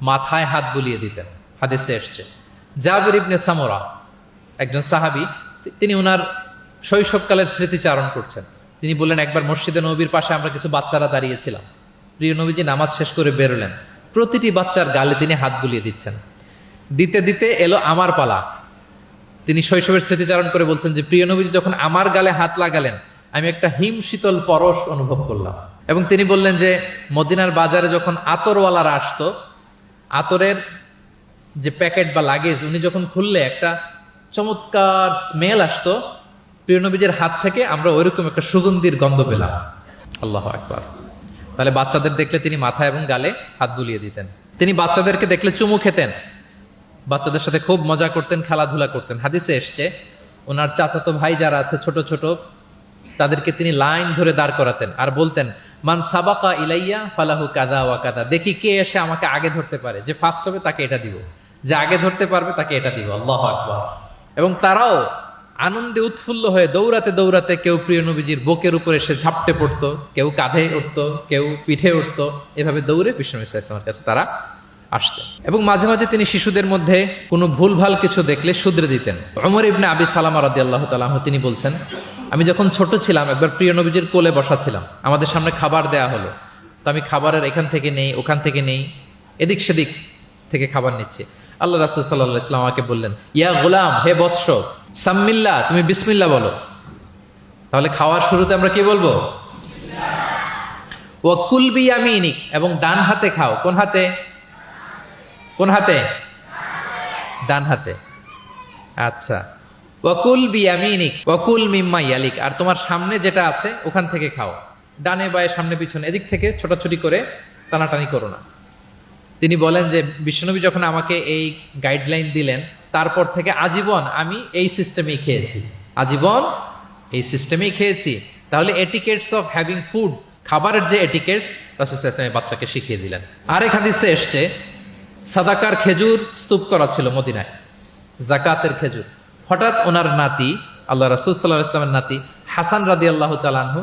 মাথায় হাত বুলিয়ে দিতেন। হাদিসে এসছে। জাবির ইবনে সামুরা একজন সাহাবী, তিনি ওনার শৈশবকালের স্মৃতিচারণ করছেন। তিনি বললেন, একবার মসজিদে নবীর পাশে আমরা কিছু বাচ্চারা দাঁড়িয়েছিলাম। প্রিয় নবীজি নামাজ শেষ করে বেরোলেন, প্রতিটি বাচ্চার গালে তিনি হাত বুলিয়ে দিচ্ছেন। দিতে দিতে এলো আমার পালা। তিনি শৈশবের স্মৃতিচারণ করে বলছেন যে প্রিয় নবীজি যখন আমার গালে হাত লাগালেন, আমি একটা হিম শীতল পরশ অনুভব করলাম। এবং তিনি বললেন যে মদিনার বাজারে যখন আতরওয়ালারা আসতো, আতরের যে প্যাকেট বা লাগেজ উনি যখন খুললে একটা চমৎকার স্মেল আসতো, প্রিয় নবীজির হাত থেকে আমরা ওইরকম একটা সুগন্ধির গন্ধ পেলাম। আল্লাহু আকবার। তাহলে বাচ্চাদের দেখলে তিনি মাথায় এবং গালে হাত বুলিয়ে দিতেন। তিনি বাচ্চাদেরকে দেখলে চুমু খেতেন, বাচ্চাদের সাথে খুব মজা করতেন, খেলাধুলা করতেন। হাদিসে এসছে ওনার চাচাতো ভাই যারা আছে ছোট ছোট, তাদেরকে তিনি লাইন ধরে দাঁড় করাতেন আর বলতেন, মান সাবাকা ইলাইয়া ফালাহু কাদা ওয়া কাদা। দেখি কে এসে আমাকে আগে ধরতে পারে, যে ফার্স্ট হবে তাকে এটা দিব, যে আগে ধরতে পারবে তাকে এটা দিব। আল্লাহু আকবার। এবং তারাও আনন্দে উৎফুল্ল হয়ে দৌড়াতে দৌড়াতে কেউ প্রিয় নবীজির বুকের উপরে এসে ঝাপটে পড়তো, কেউ কাঁধে উঠতো, কেউ পিঠে উঠতো, এভাবে দৌড়ে বিষ্ণু ইসলামের কাছে তারা আসতেন। এবং মাঝে মাঝে তিনি শিশুদের মধ্যে কোনো ভুলভাল কিছু দেখলে শুধরে দিতেন। ওমর ইবনে আবি সালামা রাদিয়াল্লাহু তাআলা আনহু তিনি বলছেন, আমি যখন ছোট ছিলাম একবার প্রিয় নবীজির কোলে বসা ছিলাম, আমাদের সামনে খাবার দেয়া হলো, তো আমি খাবারের এখান থেকে নেই ওখান থেকে নেই, এদিক সেদিক থেকে খাবার নিচ্ছি। আল্লাহ রাসূল সাল্লাল্লাহু আলাইহি ওয়াসাল্লাম আমাকে বললেন, ইয়া গোলাম, হে বৎস, সাম্মিল্লাহ, তুমি বিসমিল্লাহ বলো। তাহলে খাওয়ার শুরুতে আমরা কি বলবো? ওয়া কুল বিয়ামিনিক, এবং ডান হাতে খাও। কোন হাতে? কোন হাতে? ডান হাতে। আচ্ছা। ওয়াকুল বিয়ামিনিক ওয়াকুল মিম্মা ইয়ালিক, আর তোমার সামনে যেটা আছে ওখান থেকে খাও। ডানে বায়ে সামনে পিছনে এদিক থেকে ছোটাছুটি করে টানাটানি করো না। তিনি বলেন যে বিশ্বনবী যখন আমাকে এই গাইডলাইন দিলেন, তারপর থেকে আজীবন আমি এই সিস্টেমেই খেয়েছি, আজীবন এই সিস্টেমেই খেয়েছি। তাহলে এটিকেটস অফ হ্যাভিং ফুড, খাবারের যে এটিকেটস রাসূল সাল্লাল্লাহু আলাইহি ওয়াসাল্লাম বাচ্চাকে শিখিয়ে দিলেন। আরেক হাদিসে এসছে সাদাকার খেজুর স্তূপ করা ছিল মদিনায়, যাকাতের খেজুর। হঠাৎ ওনার নাতি, আল্লাহ রাসূল সাল্লাল্লাহু আলাইহি ওয়াসাল্লামের নাতি হাসান রাদিয়াল্লাহু তাআলা আনহু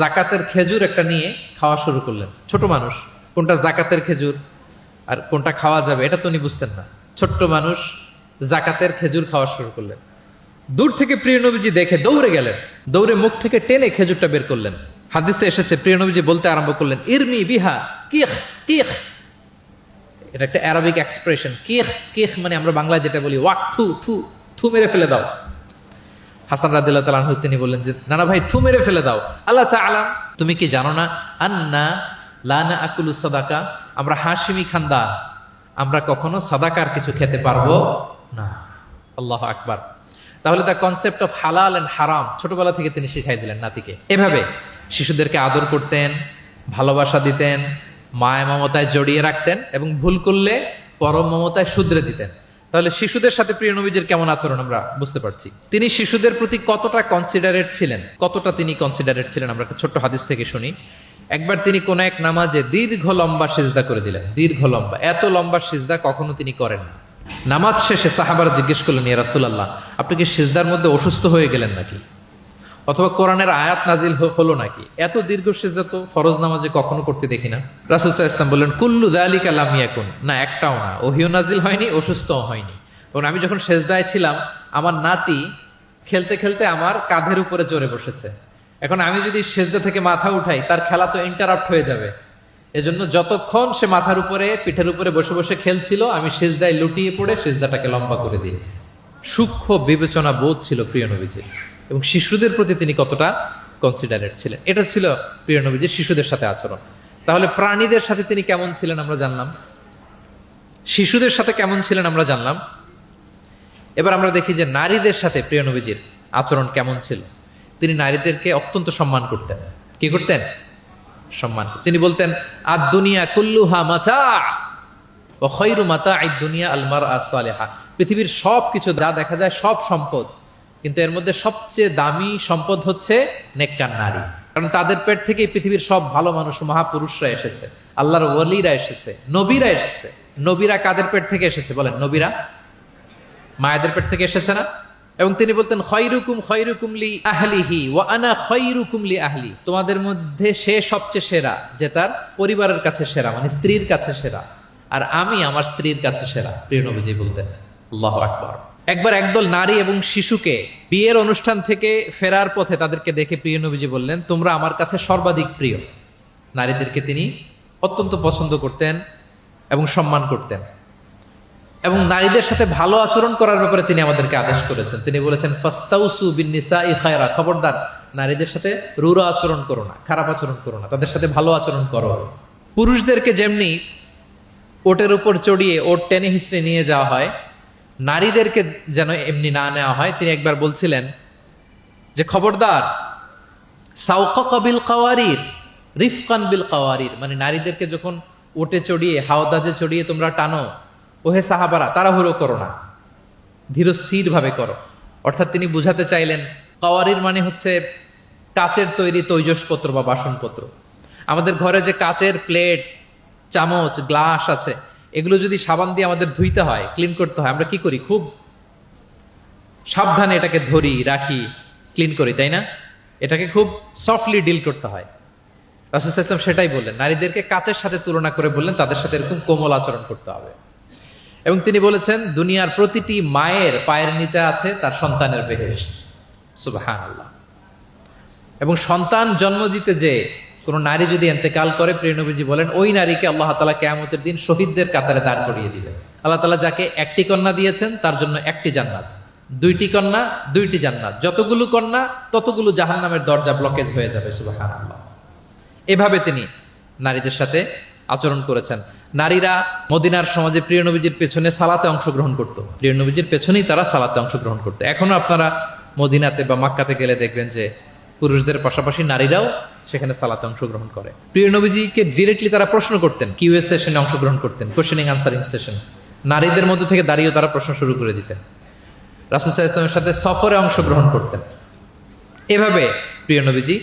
যাকাতের খেজুর একটা নিয়ে খাওয়া শুরু করলেন। ছোট মানুষ, কোনটা যাকাতের খেজুর আর কোনটা খাওয়া যাবে এটা তো উনি বুঝতেন না। ছোট্ট মানুষ যাকাতের খেজুর খাওয়া শুরু করলেন। দূর থেকে প্রিয় নবীজি দেখে দৌড়ে গেলেন, দৌড়ে মুখ থেকে টেনে খেজুরটা বের করলেন। হাদিসে এসেছে প্রিয় নবীজি বলতে আরম্ভ করলেন, ইরমি বিহা কিখ কিখ। এটা একটা আরবিক এক্সপ্রেশন। কিখ কিখ মানে আমরা বাংলায় যেটা বলি ওয়াক, থু থু, থু মেরে ফেলে দাও। হাসান রাদিয়াল্লাহু তাআলা আনহু তিনি বললেন যে না না ভাই, থু মেরে ফেলে দাও। আল্লাহ তাআলা, তুমি কি জানো না, আন্না লা নাআকুলু সাদাকা, আমরা হাশিমি খানদান, আমরা কখনো সাদাকার কিছু খেতে পারবো না। আল্লাহু আকবার। তাহলে দ্য কনসেপ্ট অফ হালাল এন্ড হারাম ছোটবেলা থেকে তিনি শিখাই দিলেন নাতিকে। এভাবে শিশুদেরকে আদর করতেন, ভালোবাসা দিতেন, মায়া মমতায় জড়িয়ে রাখতেন এবং ভুল করলে পরম মমতায় শুধরে দিতেন। তাহলে শিশুদের সাথে প্রিয় নবীজির কেমন আচরণ আমরা বুঝতে পারছি। তিনি শিশুদের প্রতি কতটা কনসিডারেট ছিলেন, কতটা তিনি কনসিডারেট ছিলেন আমরা একটা ছোট্ট হাদিস থেকে শুনি। একবার তিনি কোন এক নামাজে দীর্ঘ লম্বা সিজদা করে দিলেন, দীর্ঘ লম্বা, এত লম্বা সিজদা কখনো তিনি করেন না। নামাজ শেষে সাহাবারা জিজ্ঞেস করলেন, ইয়া রাসূলুল্লাহ, আপনি কি সিজদার মধ্যে অসুস্থ হয়ে গেলেন নাকি, অথবা কোরআনের আয়াত নাজিল হলো নাকি? এত দীর্ঘ সিজদা তো ফরজ নামাজে কখনো করতে দেখি না। রাসূল সাল্লাল্লাহু আলাইহি ওয়াসাল্লাম বললেন, কুল্লু যালিকা লাম ইয়াকুন, না একটাও না, ওহিও নাজিল হয়নি, অসুস্থও হয়নি। এবং আমি যখন সিজদায় ছিলাম, আমার নাতি খেলতে খেলতে আমার কাঁধের উপরে চড়ে বসেছে। এখন আমি যদি সিজদা থেকে মাথা উঠাই, তার খেলা তো ইন্টারাপ্ট হয়ে যাবে। এজন্য যতক্ষণ সে মাথার উপরে পিঠের উপরে বসে বসে খেলছিল, আমি সিজদায় লুটিয়ে পড়ে সিজদাটাকে লম্বা করে দিয়েছি। সূক্ষ্ম বিবেচনা বোধ ছিল প্রিয় নবীজির, এবং শিশুদের প্রতি তিনি কতটা কনসিডারেট ছিলেন, এটা ছিল প্রিয় নবীজির শিশুদের সাথে আচরণ। তাহলে প্রাণীদের সাথে তিনি কেমন ছিলেন আমরা জানলাম, শিশুদের সাথে কেমন ছিলেন আমরা জানলাম। এবার আমরা দেখি যে নারীদের সাথে প্রিয় নবীজির আচরণ কেমন ছিল। তিনি নারীদেরকে অত্যন্ত সম্মান করতেন। কি করতেন? সম্মান। তিনি বলতেন, আদ দুনিয়া কুল্লুহা মাতা ওয়া খায়রু মাতা'আদ দুনিয়া আল মারআ সালিহা। পৃথিবীর সবকিছু যা দেখা যায় সব সম্পদ, কিন্তু এর মধ্যে সবচেয়ে দামি সম্পদ হচ্ছে নেককার নারী। কারণ তাদের পেট থেকে পৃথিবীর সব ভালো মানুষ, মহাপুরুষরা এসেছে, আল্লাহর ওয়ালিরা এসেছে, নবীরা এসেছে। নবীরা কাদের পেট থেকে এসেছে বলেন? নবীরা মায়েদের পেট থেকে এসেছে না? এবং তিনি বলতেন, খায়রুকুম খায়রুকুম লি আহলিহি ওয়া আনা খায়রুকুম লি আহলি। তোমাদের মধ্যে সে সবচেয়ে সেরা যে তার পরিবারের কাছে সেরা, মানে স্ত্রীর কাছে সেরা, আর আমি আমার স্ত্রীর কাছে সেরা। প্রিয় নবীজি বলতেন। আল্লাহু আকবার। একবার একদল নারী এবং শিশুকে বিয়ের অনুষ্ঠান থেকে ফেরার পথে তাদেরকে দেখে প্রিয় নবীজি বললেন, তোমরা আমার কাছে সর্বাধিক প্রিয়। নারীদেরকে তিনি অত্যন্ত পছন্দ করতেন এবং সম্মান করতেন, এবং নারীদের সাথে ভালো আচরণ করার ব্যাপারে তিনি আমাদেরকে আদেশ করেছেন। তিনি বলেছেন, ফাস্তাউসু বিন-নিসাই খায়রা, খবরদার নারীদের সাথে রূঢ় আচরণ করো না, খারাপ আচরণ করো না, তাদের সাথে ভালো আচরণ করো। পুরুষদেরকে যেমনি ওটের উপর চড়িয়ে ওট টেনে হিচড়ে নিয়ে যাওয়া হয়, নারীদেরকে যেন এমনি না নেওয়া হয়। তিনি একবার বলছিলেন যে, খবরদার সাওকাকা বিল কাওয়ারির রিফকান বিল কাওয়ারির, মানে নারীদেরকে যখন ওটে চড়িয়ে হাওদাজে চড়িয়ে তোমরা টানো, ওহে সাহাবারা তাড়াহুড়ো করো না, ধীরস্থির ভাবে করো। অর্থাৎ তিনি বুঝাতে চাইলেন, কাওয়ারির মানে হচ্ছে কাচের তৈরি তৈজসপত্র বা বাসনপত্র। আমাদের ঘরে যে কাচের প্লেট, চামচ, গ্লাস আছে, এগুলো যদি সাবান দিয়ে আমাদের ধুইতে হয়, ক্লিন করতে হয়, আমরা কি করি? খুব সাবধানে এটাকে ধরি, রাখি, ক্লিন করি, তাই না? এটাকে খুব সফটলি ডিল করতে হয়। রাসূল সাল্লাল্লাহু আলাইহি ওয়াসাল্লাম সেটাই বললেন, নারীদেরকে কাচের সাথে তুলনা করে বললেন তাদের সাথে এরকম কোমল আচরণ করতে হবে। এবং তিনি বলেছেন, দুনিয়ার প্রতিটি মায়ের পায়ের নিচে আছে তার সন্তানের বেহেশত। সুবহানাল্লাহ। এবং সন্তান জন্ম দিতে যে কোন নারী যদি ইন্তেকাল করে, প্রিয় নবীজি বলেন, ওই নারীকে আল্লাহ তাআলা কিয়ামতের দিন শহীদদের কাতারে দাঁড় করিয়ে দিবেন। আল্লাহ তাআলা যাকে একটি কন্যা দিয়েছেন তার জন্য একটি জান্নাত, দুইটি কন্যা দুইটি জান্নাত, যতগুলো কন্যা ততগুলো জাহান্নামের দরজা ব্লকেজ হয়ে যাবে। সুবহানাল্লাহ। এভাবে তিনি নারীদের সাথে আচরণ করেছেন। নারীরা মদিনার সমাজে প্রিয় নবীজির পেছনে সালাতে অংশগ্রহণ করত। প্রিয় নবীজির পেছনেই তারা সালাতে অংশগ্রহণ করত। এখনো আপনারা মদিনাতে বা মক্কাতে গেলে দেখবেন যে পুরুষদের পাশাপাশি নারীরাও সেখানে সালাতে অংশগ্রহণ করে। প্রিয় নবীজিকে ডিরেক্টলি তারা প্রশ্ন করতেন, কিউএস সেশনে অংশগ্রহণ করতেন, কোশ্চেনিং আনসারিং সেশন। নারীদের মধ্যে থেকে দাঁড়িয়েও তারা প্রশ্ন শুরু করে দিতেন। রাসূল সাল্লাল্লাহু আলাইহি ওয়াসাল্লামের সাথে সফরে অংশগ্রহণ করতেন। এভাবে প্রিয় নবীজি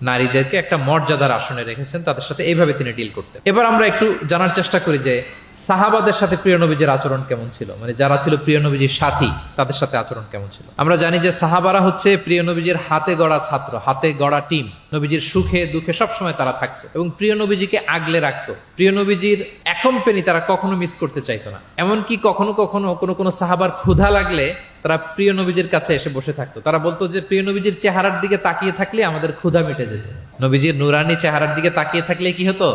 নারীদেরকে একটা মর্যাদার আসনে রেখেছেন, তাদের সাথে এইভাবে তিনি ডিল করতেন। এবার আমরা একটু জানার চেষ্টা করি যে সাহাবাদের সাথে প্রিয় নবীজির আচরণ কেমন ছিল, মানে যারা ছিল প্রিয় নবীজির সাথী তাদের সাথে আচরণ কেমন ছিল। আমরা জানি যে সাহাবারা হচ্ছে প্রিয় নবীজির হাতে গড়া ছাত্র, হাতে গড়া টিম। নবীজির সুখে দুঃখে সবসময় তারা থাকতো এবং প্রিয় নবীজিকে আগলে রাখতো। প্রিয় নবীজির অ্যাকম্পেনি তারা কখনো মিস করতে চাইতো না। এমনকি কখনো কখনো কোনো সাহাবার ক্ষুধা লাগলে তারা প্রিয় নবীজির কাছে এসে বসে থাকতো। তারা বলতো যে প্রিয় নবীজির চেহারার দিকে তাকিয়ে থাকলে আমাদের ক্ষুধা মিটে যেত। নবীজির নুরানি চেহারার দিকে তাকিয়ে থাকলে কি হতো?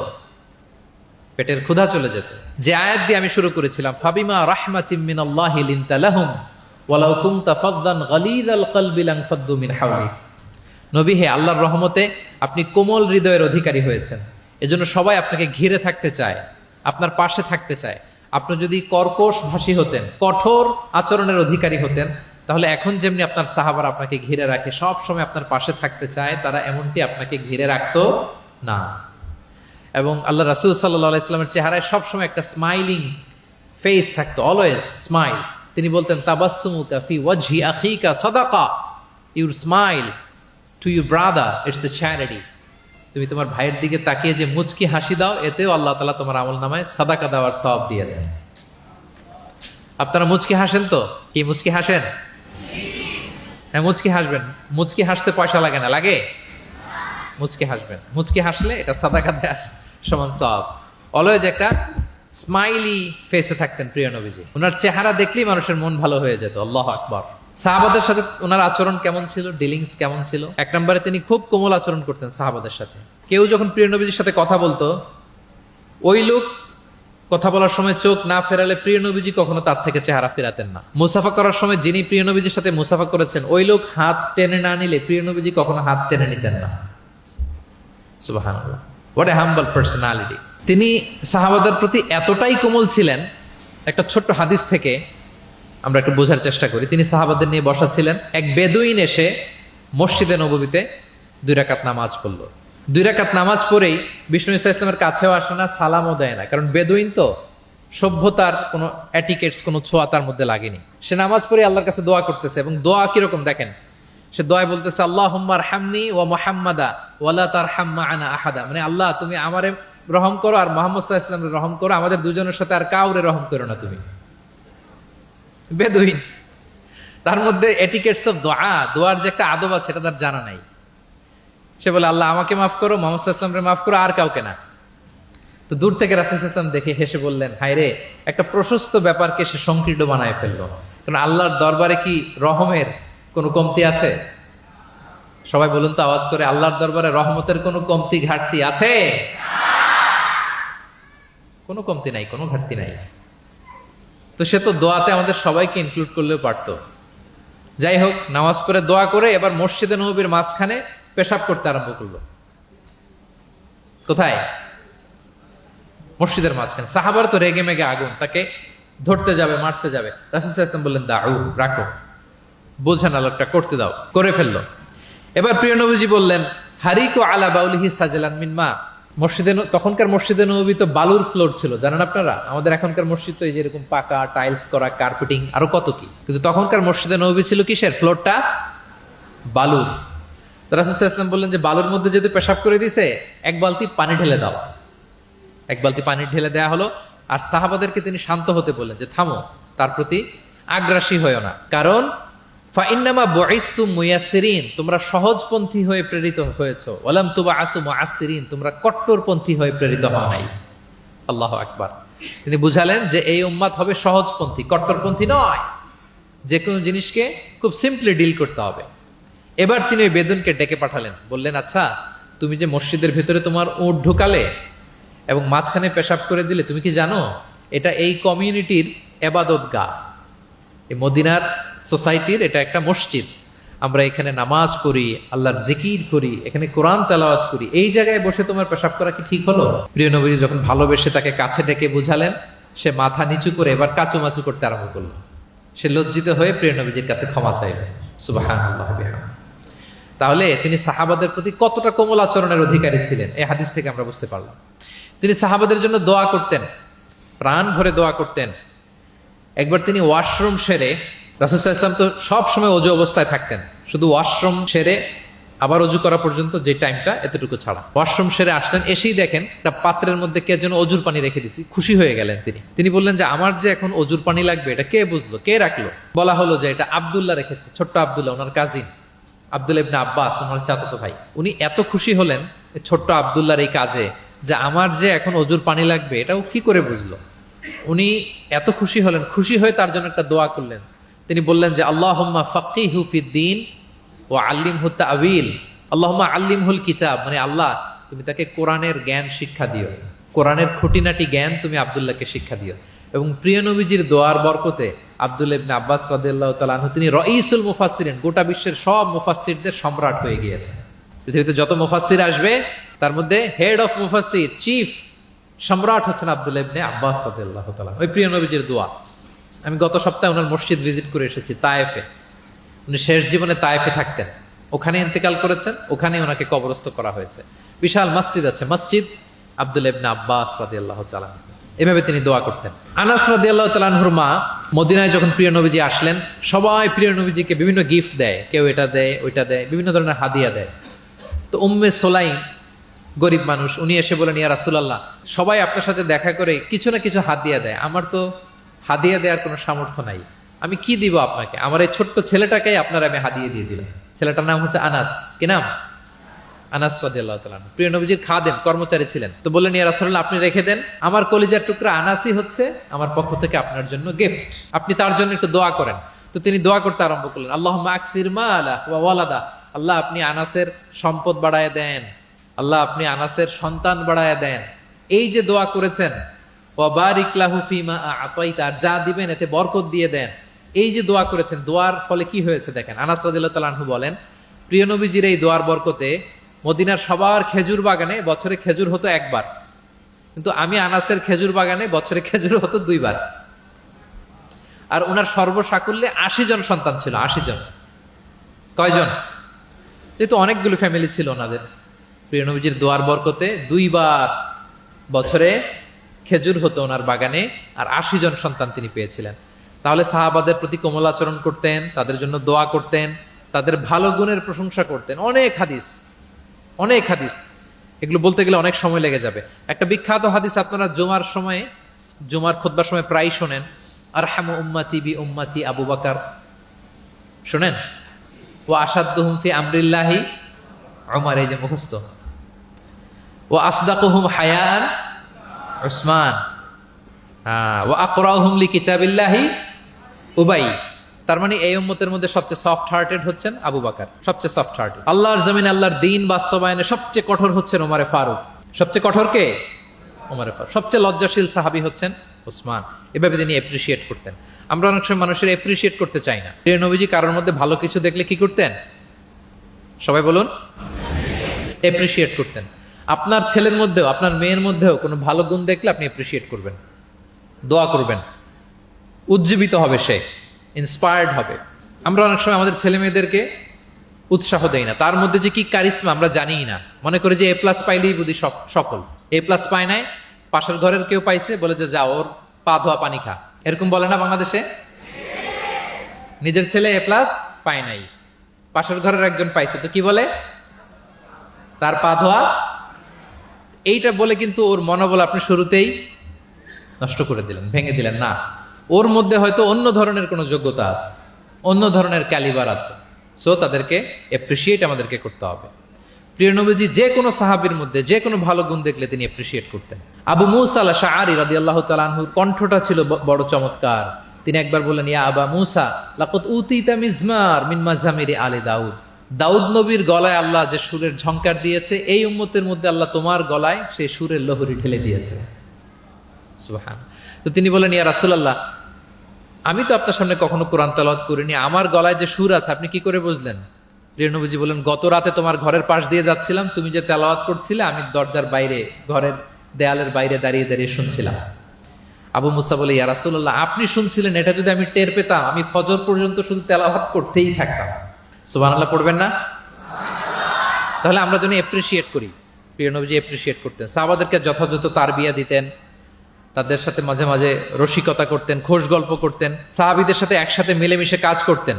পেটের ক্ষুধা চলে যেত। যে আয়াত দিয়ে আমি শুরু করেছিলাম, ফাবিমা রাহমাতিম মিনাল্লাহি লিনতা লাহুম ওয়ালাউ কুনতা ফাদদান গালিযাল কলবি লানফাদ্দু মিন হাওলিক। নবী হে, আল্লাহর রহমতে আপনি কোমল হৃদয়ের অধিকারী হয়েছেন, এজন্য সবাই আপনাকে ঘিরে থাকতে চায়, আপনার পাশে থাকতে চায়। আপনি যদি কর্কশ ভাষী হতেন, কঠোর আচরণের অধিকারী হতেন, তাহলে এখন যেমনি আপনার সাহাবারা আপনাকে ঘিরে রাখে, সব সময় আপনার পাশে থাকতে চায়, তারা এমনটি আপনাকে ঘিরে রাখতো না। এবং আল্লাহ রাসূল সাল্লাল্লাহু আলাইহি ওয়াসাল্লামের চেহারায় সবসময় একটা স্মাইলিং ফেস থাকতো, অলওয়েজ স্মাইল। তিনি বলতেন, তাবাসসুমুকা ফি ওয়াজহি আখিকা সাদাকা, your smile to your brother it's a charity. তুমি তোমার ভাইয়ের দিকে তাকিয়ে যে মুচকি হাসি দাও, এতেও আল্লাহ তাআলা তোমার আমলনামায় সাদাকা দেওয়ার সওয়াব দিয়ে দেন। আপনারা মুচকি হাসেন তো? কি মুচকি হাসেন? হ্যাঁ, মুচকি হাসবেন। মুচকি হাসতে পয়সা লাগে না, লাগে? মুচকি হাসবেন। মুচকি হাসলে এটা সাদাকা দেওয়ার সমান সওয়াব। অলওয়েজ একটা স্মাইলি ফেসে থাকতেন প্রিয় নবীজি। ওনার চেহারা দেখলেই মানুষের মন ভালো হয়ে যেত। আল্লাহু আকবার। সাহাবাদের সাথে ওনার আচরণ কেমন ছিল, ডিলিংস কেমন ছিল? এক নম্বরে তিনি খুব কোমল আচরণ করতেন সাহাবাদের সাথে। কেউ যখন প্রিয় নবীজির সাথে কথা বলতো, ওই লোক কথা বলার সময় চোখ না ফেরালে প্রিয় নবীজি কখনো তার থেকে চেহারা ফেরাতেন না। মুসাফা করার সময় যিনি প্রিয় নবীজির সাথে মুসাফা করেছেন, ওই লোক হাত টেনে না নিলে প্রিয় নবীজি কখনো হাত টেনে নিতেন না। সুবহানাল্লাহ, হোয়াট এ হাম্বল পার্সোনালিটি। তিনি সাহাবাদের প্রতি এতটাই কোমল ছিলেন, একটা ছোট্ট হাদিস থেকে আমরা একটু বোঝার চেষ্টা করি। তিনি সাহাবাদের নিয়ে বসা ছিলেন, এক বেদুইন এসে মসজিদে নববীতে 2 রাকাত নামাজ পড়লো। 2 রাকাত নামাজ পড়েই বিষ্ণু ইসা ইসলামের কাছেও আসে না, সালামও দেয় না, কারণ বেদুইন তো, সভ্যতার কোনো অ্যাটিকেটস, কোনো ছোঁয়া তার মধ্যে লাগেনি। সে নামাজ পড়ে আল্লাহর কাছে দোয়া করতেছে, এবং দোয়া কিরকম দেখেন, সে দোয়া বলতেছে আল্লাহুম্মা আরহামনি ওয়া মুহাম্মাদা ওয়ালা তারহাম মা'আনা আহাদা, মানে আল্লাহ তুমি আমারে রহম করো আর মুহাম্মদ সাল্লাল্লাহু আলাইহি ওয়াসাল্লামকে রহম করো, আমাদের দুজনের সাথে আর কাউরে রহম করো না তুমি। বেদুইন, তার মধ্যে এটিকেটস অফ দোয়া, দোয়ার যে একটা আদব আছে এটা তার জানা নাই। সে বলে আল্লাহ আমাকে মাফ করো, মুহাম্মদ সাল্লাল্লাহু আলাইহি ওয়াসাল্লামকে মাফ করো, আর কাউকে না। তো দূর থেকে রাসূল সাল্লাল্লাহু আলাইহি ওয়াসাল্লাম দেখে হেসে বললেন, হায়রে, একটা প্রশস্ত ব্যাপারকে সে সংকীর্ণ বানায় ফেললো। কারণ আল্লাহর দরবারে কি রহমের কোনো কমতি আছে? সবাই বলুন তো আওয়াজ করে, আল্লাহর দরবারে রহমতের কোনো কমতি ঘাটতি আছে? কোনো কমতি নাই, কোনো ঘাটতি নাই। তো সে তো দোয়াতে আমাদের সবাইকে ইনক্লুড করলেও পারতো। যাই হোক, নামাজ পড়ে দোয়া করে এবার মসজিদে নববীর মাঝখানে পেশাব করতে আরম্ভ করলো। কোথায়? মসজিদের মাঝখানে। সাহাবার তো রেগে মেগে আগুন, তাকে ধরতে যাবে, মারতে যাবে। রাসূল সাল্লাল্লাহু আলাইহি ওয়াসাল্লাম বললেন দাউ, রাখো, বোঝান আলোকটা করতে দাও, করে ফেললো। এবার প্রিয় নবীজি বললেন হারিকু আলা বাউলিহি সাজলান মিন মা। মসজিদে, তখনকার মসজিদে নববী তো বালুর ফ্লোর ছিল, জানেন আপনারা? আমাদের এখনকার মসজিদ তো এই যেরকম পাকা, টাইলস করা, কার্পেটিং, আরো কত কি, কিন্তু তখনকার মসজিদে নববী ছিল কিসের? ফ্লোরটা বালুর। তো রাসূল সাল্লাল্লাহু আলাইহি ওয়াসাল্লাম বললেন যে বালুর মধ্যে যেহেতু পেশাব করে দিছে, 1 বালতি পানি ঢেলে দাও। 1 বালতি পানি ঢেলে দেয়া হলো। আর সাহাবাদেরকে তিনি শান্ত হতে বললেন যে থামো, তার প্রতি আগ্রাসী হয়েও না, কারণ ফাইন্নামা বুইসতুম মুয়াসসিরিন, তোমরা সহজপন্থী হয়ে প্রেরিত হয়েছো, ওয়ালাম তুবআসু মুআসসিরিন, তোমরা কট্টরপন্থী হয়ে প্রেরিত হও নাই। আল্লাহু আকবার। তিনি বুঝালেন যে এই উম্মাত হবে সহজপন্থী, কট্টরপন্থী নয়। যে কোনো জিনিসকে খুব সিম্পলি ডিল করতে হবে। এবার তিনি ওই বেদুনকে ডেকে পাঠালেন, বললেন আচ্ছা, তুমি যে মসজিদের ভেতরে তোমার উট ঢুকালে এবং মাঝখানে পেশাব করে দিলে, তুমি কি জানো এটা এই কমিউনিটির ইবাদতগাহ, এই মদিনার সোসাইটির এটা একটা মসজিদ। আমরা এখানে নামাজ পড়ি, আল্লাহর জিকির করি, এখানে কোরআন তেলাওয়াত করি, এই জায়গায় বসে তোমার পেশাব করা কি ঠিক হলো? প্রিয় নবীজি যখন ভালোবেসে তাকে কাছে ডেকে বুঝালেন, সে মাথা নিচু করে এবার কাচুমাচু করতে আরম্ভ করলো। সে লজ্জিত হয়ে প্রিয় নবীজির কাছে ক্ষমা চাইবে। সুবহানাল্লাহ। তাহলে তিনি সাহাবাদের প্রতি কতটা কোমল আচরণের অধিকারী ছিলেন, এই হাদিস থেকে আমরা বুঝতে পারলাম। তিনি সাহাবাদের জন্য দোয়া করতেন, প্রাণ ভরে দোয়া করতেন। একবার তিনি ওয়াশরুম সেরে, রাসূল সাল্লাল্লাহু আলাইহি ওয়াসাল্লাম তো সব সময় ওযু অবস্থায় থাকতেন, শুধু ওয়াশরুম সেরে আবার ওযু করা পর্যন্ত যে টাইমটা, এতটুকু ছাড়া। ওয়াশরুম সেরে আসলেন, এসেই দেখেন একটা পাত্রের মধ্যে কে যেন অজুর পানি রেখে দিয়েছি। খুশি হয়ে গেলেন তিনি বললেন যে আমার যে এখন অজুর পানি লাগবে, এটা কে বুঝলো, কে রাখলো? বলা হলো যে এটা আব্দুল্লাহ রেখেছে, ছোট্ট আব্দুল্লাহ, ওনার কাজিন আব্দুল্লাহ ইবনে আব্বাস, ওনার চাচাতো ভাই। উনি এত খুশি হলেন ছোট্ট আব্দুল্লাহর এই কাজে, যে আমার যে এখন অজুর পানি লাগবে এটাও কি করে বুঝলো। উনি এত খুশি হলেন, খুশি হয়ে তার জন্য একটা দোয়া করলেন। তিনি বললেন যে আল্লাহুম্মা ফাক্কিহু ফিদ্দীন ওয়া আল্লিমহু তা'ওয়িল, আল্লাহুম্মা আল্লিমহুল কিতাব, মানে আল্লাহ তুমি তাকে কোরআনের জ্ঞান শিক্ষা দিও, কোরআনের খুঁটিনাটি জ্ঞান তুমি আব্দুল্লাহকে শিক্ষা দিও। এবং প্রিয় নবীজির দোয়ার বরকতে আব্দুল্লাহ ইবনে আব্বাস রাদিয়াল্লাহু তাআলা আনহু তিনি রাইসুল মুফাসসিরিন, গোটা বিশ্বের সব মুফাসসিরদের সম্রাট হয়ে গিয়েছেন। পৃথিবীতে যত মুফাসসির আসবে তার মধ্যে হেড অফ মুফাসসির, চিফ সম্রাট হচ্ছেন আব্দুল্লাহ ইবনে আব্বাস রাদিয়াল্লাহু তাআলা। ওই প্রিয় নবীজির দোয়া। আমি গত সপ্তাহে ওনার মসজিদ ভিজিট করে এসেছি, তায়েফে। উনি শেষ জীবনে তায়েফে থাকতেন, ওখানে ইন্তেকাল করেছেন, ওখানে ওনাকে কবরস্থ করা হয়েছে। বিশাল মসজিদ আছে, মসজিদ আব্দুল্লাহ ইবনে আব্বাস রাদিয়াল্লাহু তাআলা। এভাবে তিনি দোয়া করতেন। আনাস রাদিয়াল্লাহু তাআলা আনহুর মা মদিনায় যখন প্রিয় নবীজি আসলেন, সবাই প্রিয় নবীজিকে বিভিন্ন গিফট দেয়, কেউ এটা দেয়, ওইটা দেয়, বিভিন্ন ধরনের হাদিয়া দেয়। তো উম্মে সুলাইম, গরিব মানুষ, উনি এসে বলেন ইয়া রাসূলুল্লাহ, সবাই আপনার সাথে দেখা করে কিছু না কিছু হাদিয়া দেয়, আমার তো হাদিয়া দেওয়ার কোনো সামর্থ্য নাই, আমি কি দিব আপনাকে? আমার এই ছোট্ট ছেলেটাকেই আপনার আমি হাদিয়া দিয়ে দিলাম। ছেলেটার নাম হচ্ছে আনাস। কি নাম? আনাস রাদিয়াল্লাহু তাআলা। প্রিয় নবীজির খাদেম, কর্মচারী ছিলেন। তো বললেন ইয়া রাসূলুল্লাহ, আপনি রেখে দেন, আমার কলিজার টুকরা আনাসই হচ্ছে আমার পক্ষ থেকে আপনার জন্য গিফট, আপনি তার জন্য একটু দোয়া করেন। তো তিনি দোয়া করতে আরম্ভ করলেন, আল্লাহুম্মা আকসির মালা ওয়া ওয়ালাদা, আল্লাহ আপনি আনাসের সম্পদ বাড়ায় দেন, আল্লাহ আপনি আনাসের সন্তান বাড়ায় দেন। এই যে দোয়া করেছেন, ওয়া বারিক লাহু ফিমা আ'তাইতা, যা দিবেন এতে বরকত দিয়ে দেন, এই যে দোয়া করেছেন, দোয়ার ফলে কি হয়েছে দেখেন। আনাস রাদিয়াল্লাহু তাআলা আনহু বলেন, প্রিয় নবীজির এই দোয়ার বরকতে মদিনার সবার খেজুর বাগানে বছরে খেজুর হতো একবার, কিন্তু আমি আনাসের খেজুর বাগানে বছরে খেজুর হতো 2 বার। আর ওনার সর্বসাকুল্যে 80 জন সন্তান ছিল। 80 জন। কয়জন? যেহেতু অনেকগুলো ফ্যামিলি ছিল ওনাদের। প্রিয় নবীজির দোয়ার বরকতে 2 বার বছরে খেজুর হতো ওনার বাগানে, আর 80 জন সন্তান তিনি পেয়েছিলেন। তাহলে সাহাবাদের প্রতি কোমল আচরণ করতেন, তাদের জন্য দোয়া করতেন, তাদের ভালো গুণের প্রশংসা করতেন। অনেক হাদিস, অনেক হাদিস, এগুলো বলতে গেলে অনেক সময় লেগে যাবে। একটা বিখ্যাত হাদিস আপনারা জুমার সময়, জুমার খুতবার সময় প্রায় শোনেন, আরহামু উম্মতি বি উম্মতি আবু বকর। শোনেন? ওয়া আশাদ্দুহুম ফি আমরিল্লাহি উমর, এই যে মুখস্থ। ওয়া আসদাকুহুম হায়ান উসমান, ওয়া আকরাউহুম লিকিতাবিল্লাহি উবাই। তার মানে এই উম্মতের মধ্যে সবচেয়ে সফট হার্টেড হচ্ছেন আবু বকর, সবচেয়ে সফট হার্টেড। আল্লাহর জমিনে আল্লাহর দ্বীন বাস্তবায়নে সবচেয়ে কঠোর হচ্ছেন ওমরে ফারুক। সবচেয়ে কঠোর কে? ওমরে ফারুক। সবচেয়ে লজ্জাশীল সাহাবী হচ্ছেন ওসমান। এভাবে তিনি অ্যাপ্রিশিয়েট করতেন। আমরা অনেক সময় মানুষের অ্যাপ্রিশিয়েট করতে চাই না। প্রিয় নবীজি কারোর মধ্যে ভালো কিছু দেখলে কি করতেন? সবাই বলুন, অ্যাপ্রিশিয়েট করতেন। আপনার ছেলের মধ্যেও, আপনার মেয়ের মধ্যেও কোনো ভালো গুণ দেখলে আপনি অ্যাপ্রিশিয়েট করবেন, দোয়া করবেন, উজ্জীবিত হবে সে, ইন্সপায়ার্ড হবে। আমরা অনেক সময় আমাদের ছেলে মেয়েদেরকে উৎসাহ দেই না, তার মধ্যে যে কি কারিশমা আমরা জানিই না। মনে করি যে A+ পাইলেই বুঝি সফল। A+ পায় নাই, পাশের ঘরের কেউ পাইছে, বলে যে যা ওর পা ধোয়া পানি খা। এরকম বলে না বাংলাদেশে? নিজের ছেলে A+ পায় নাই, পাশের ঘরের একজন পাইছে, তো কি বলে? তার পা ধোয়া। এইটা বলে কিন্তু ওর মনোবল আপনি শুরুতেই নষ্ট করে দিলেন, ভেঙে দিলেন। না, ওর মধ্যে হয়তো অন্য ধরনের কোনো যোগ্যতা আছে, অন্য ধরনের ক্যালিবার আছে। সো তাদেরকে অ্যাপ্রিশিয়েট আমাদেরকে করতে হবে। প্রিয় নবীজি যে কোনো সাহাবীর মধ্যে যে কোনো ভালো গুণ দেখলে তিনি অ্যাপ্রিশিয়েট করতেন। আবু মুসা আল-আশআরী রাদিয়াল্লাহু তাআলা আনহুর কণ্ঠটা ছিল বড় চমৎকার। তিনি একবার বললেন, ইয়া আবা মুসা লাকাদ উতিতা মিজমার মিন মাজামিরি আলি দাউদ। দাউদ নবীর গলায় আল্লাহ যে সুরের ঝংকার দিয়েছে, এই উম্মতের মধ্যে আল্লাহ তোমার গলায় সেই সুরের লহরী ঢেলে দিয়েছে। সুবহান। তো তিনি বলেন, ইয়া রাসূলুল্লাহ, আমি তো আপনার সামনে কখনো কোরআন তেলাওয়াত করিনি, আমার গলায় যে সুর আছে আপনি কি করে বুঝলেন? প্রিয় নবীজি বলেন, গত রাতে তোমার ঘরের পাশ দিয়ে যাচ্ছিলাম, তুমি যে তেলাওয়াত করছিলে আমি দরজার বাইরে, ঘরের দেয়ালের বাইরে দাঁড়িয়ে দাঁড়িয়ে শুনছিলাম। আবু মুসা বলে, ইয়া রাসূলুল্লাহ, আপনি শুনছিলেন, এটা যদি আমি টের পেতাম আমি ফজর পর্যন্ত শুধু তেলাওয়াত করতেই থাকতাম। সুবহানাল্লাহ পড়বেন না? তাহলে আমরা যেন অ্যাপ্রিশিয়েট করি। প্রিয় নবীজি অ্যাপ্রিশিয়েট করতেন, সাহাবাদেরকে যথাযথ তারবিয়া দিতেন, তাদের সাথে মাঝে মাঝে রসিকতা করতেন, খোশ গল্প করতেন, সাহাবীদের সাথে একসাথে মিলেমিশে কাজ করতেন।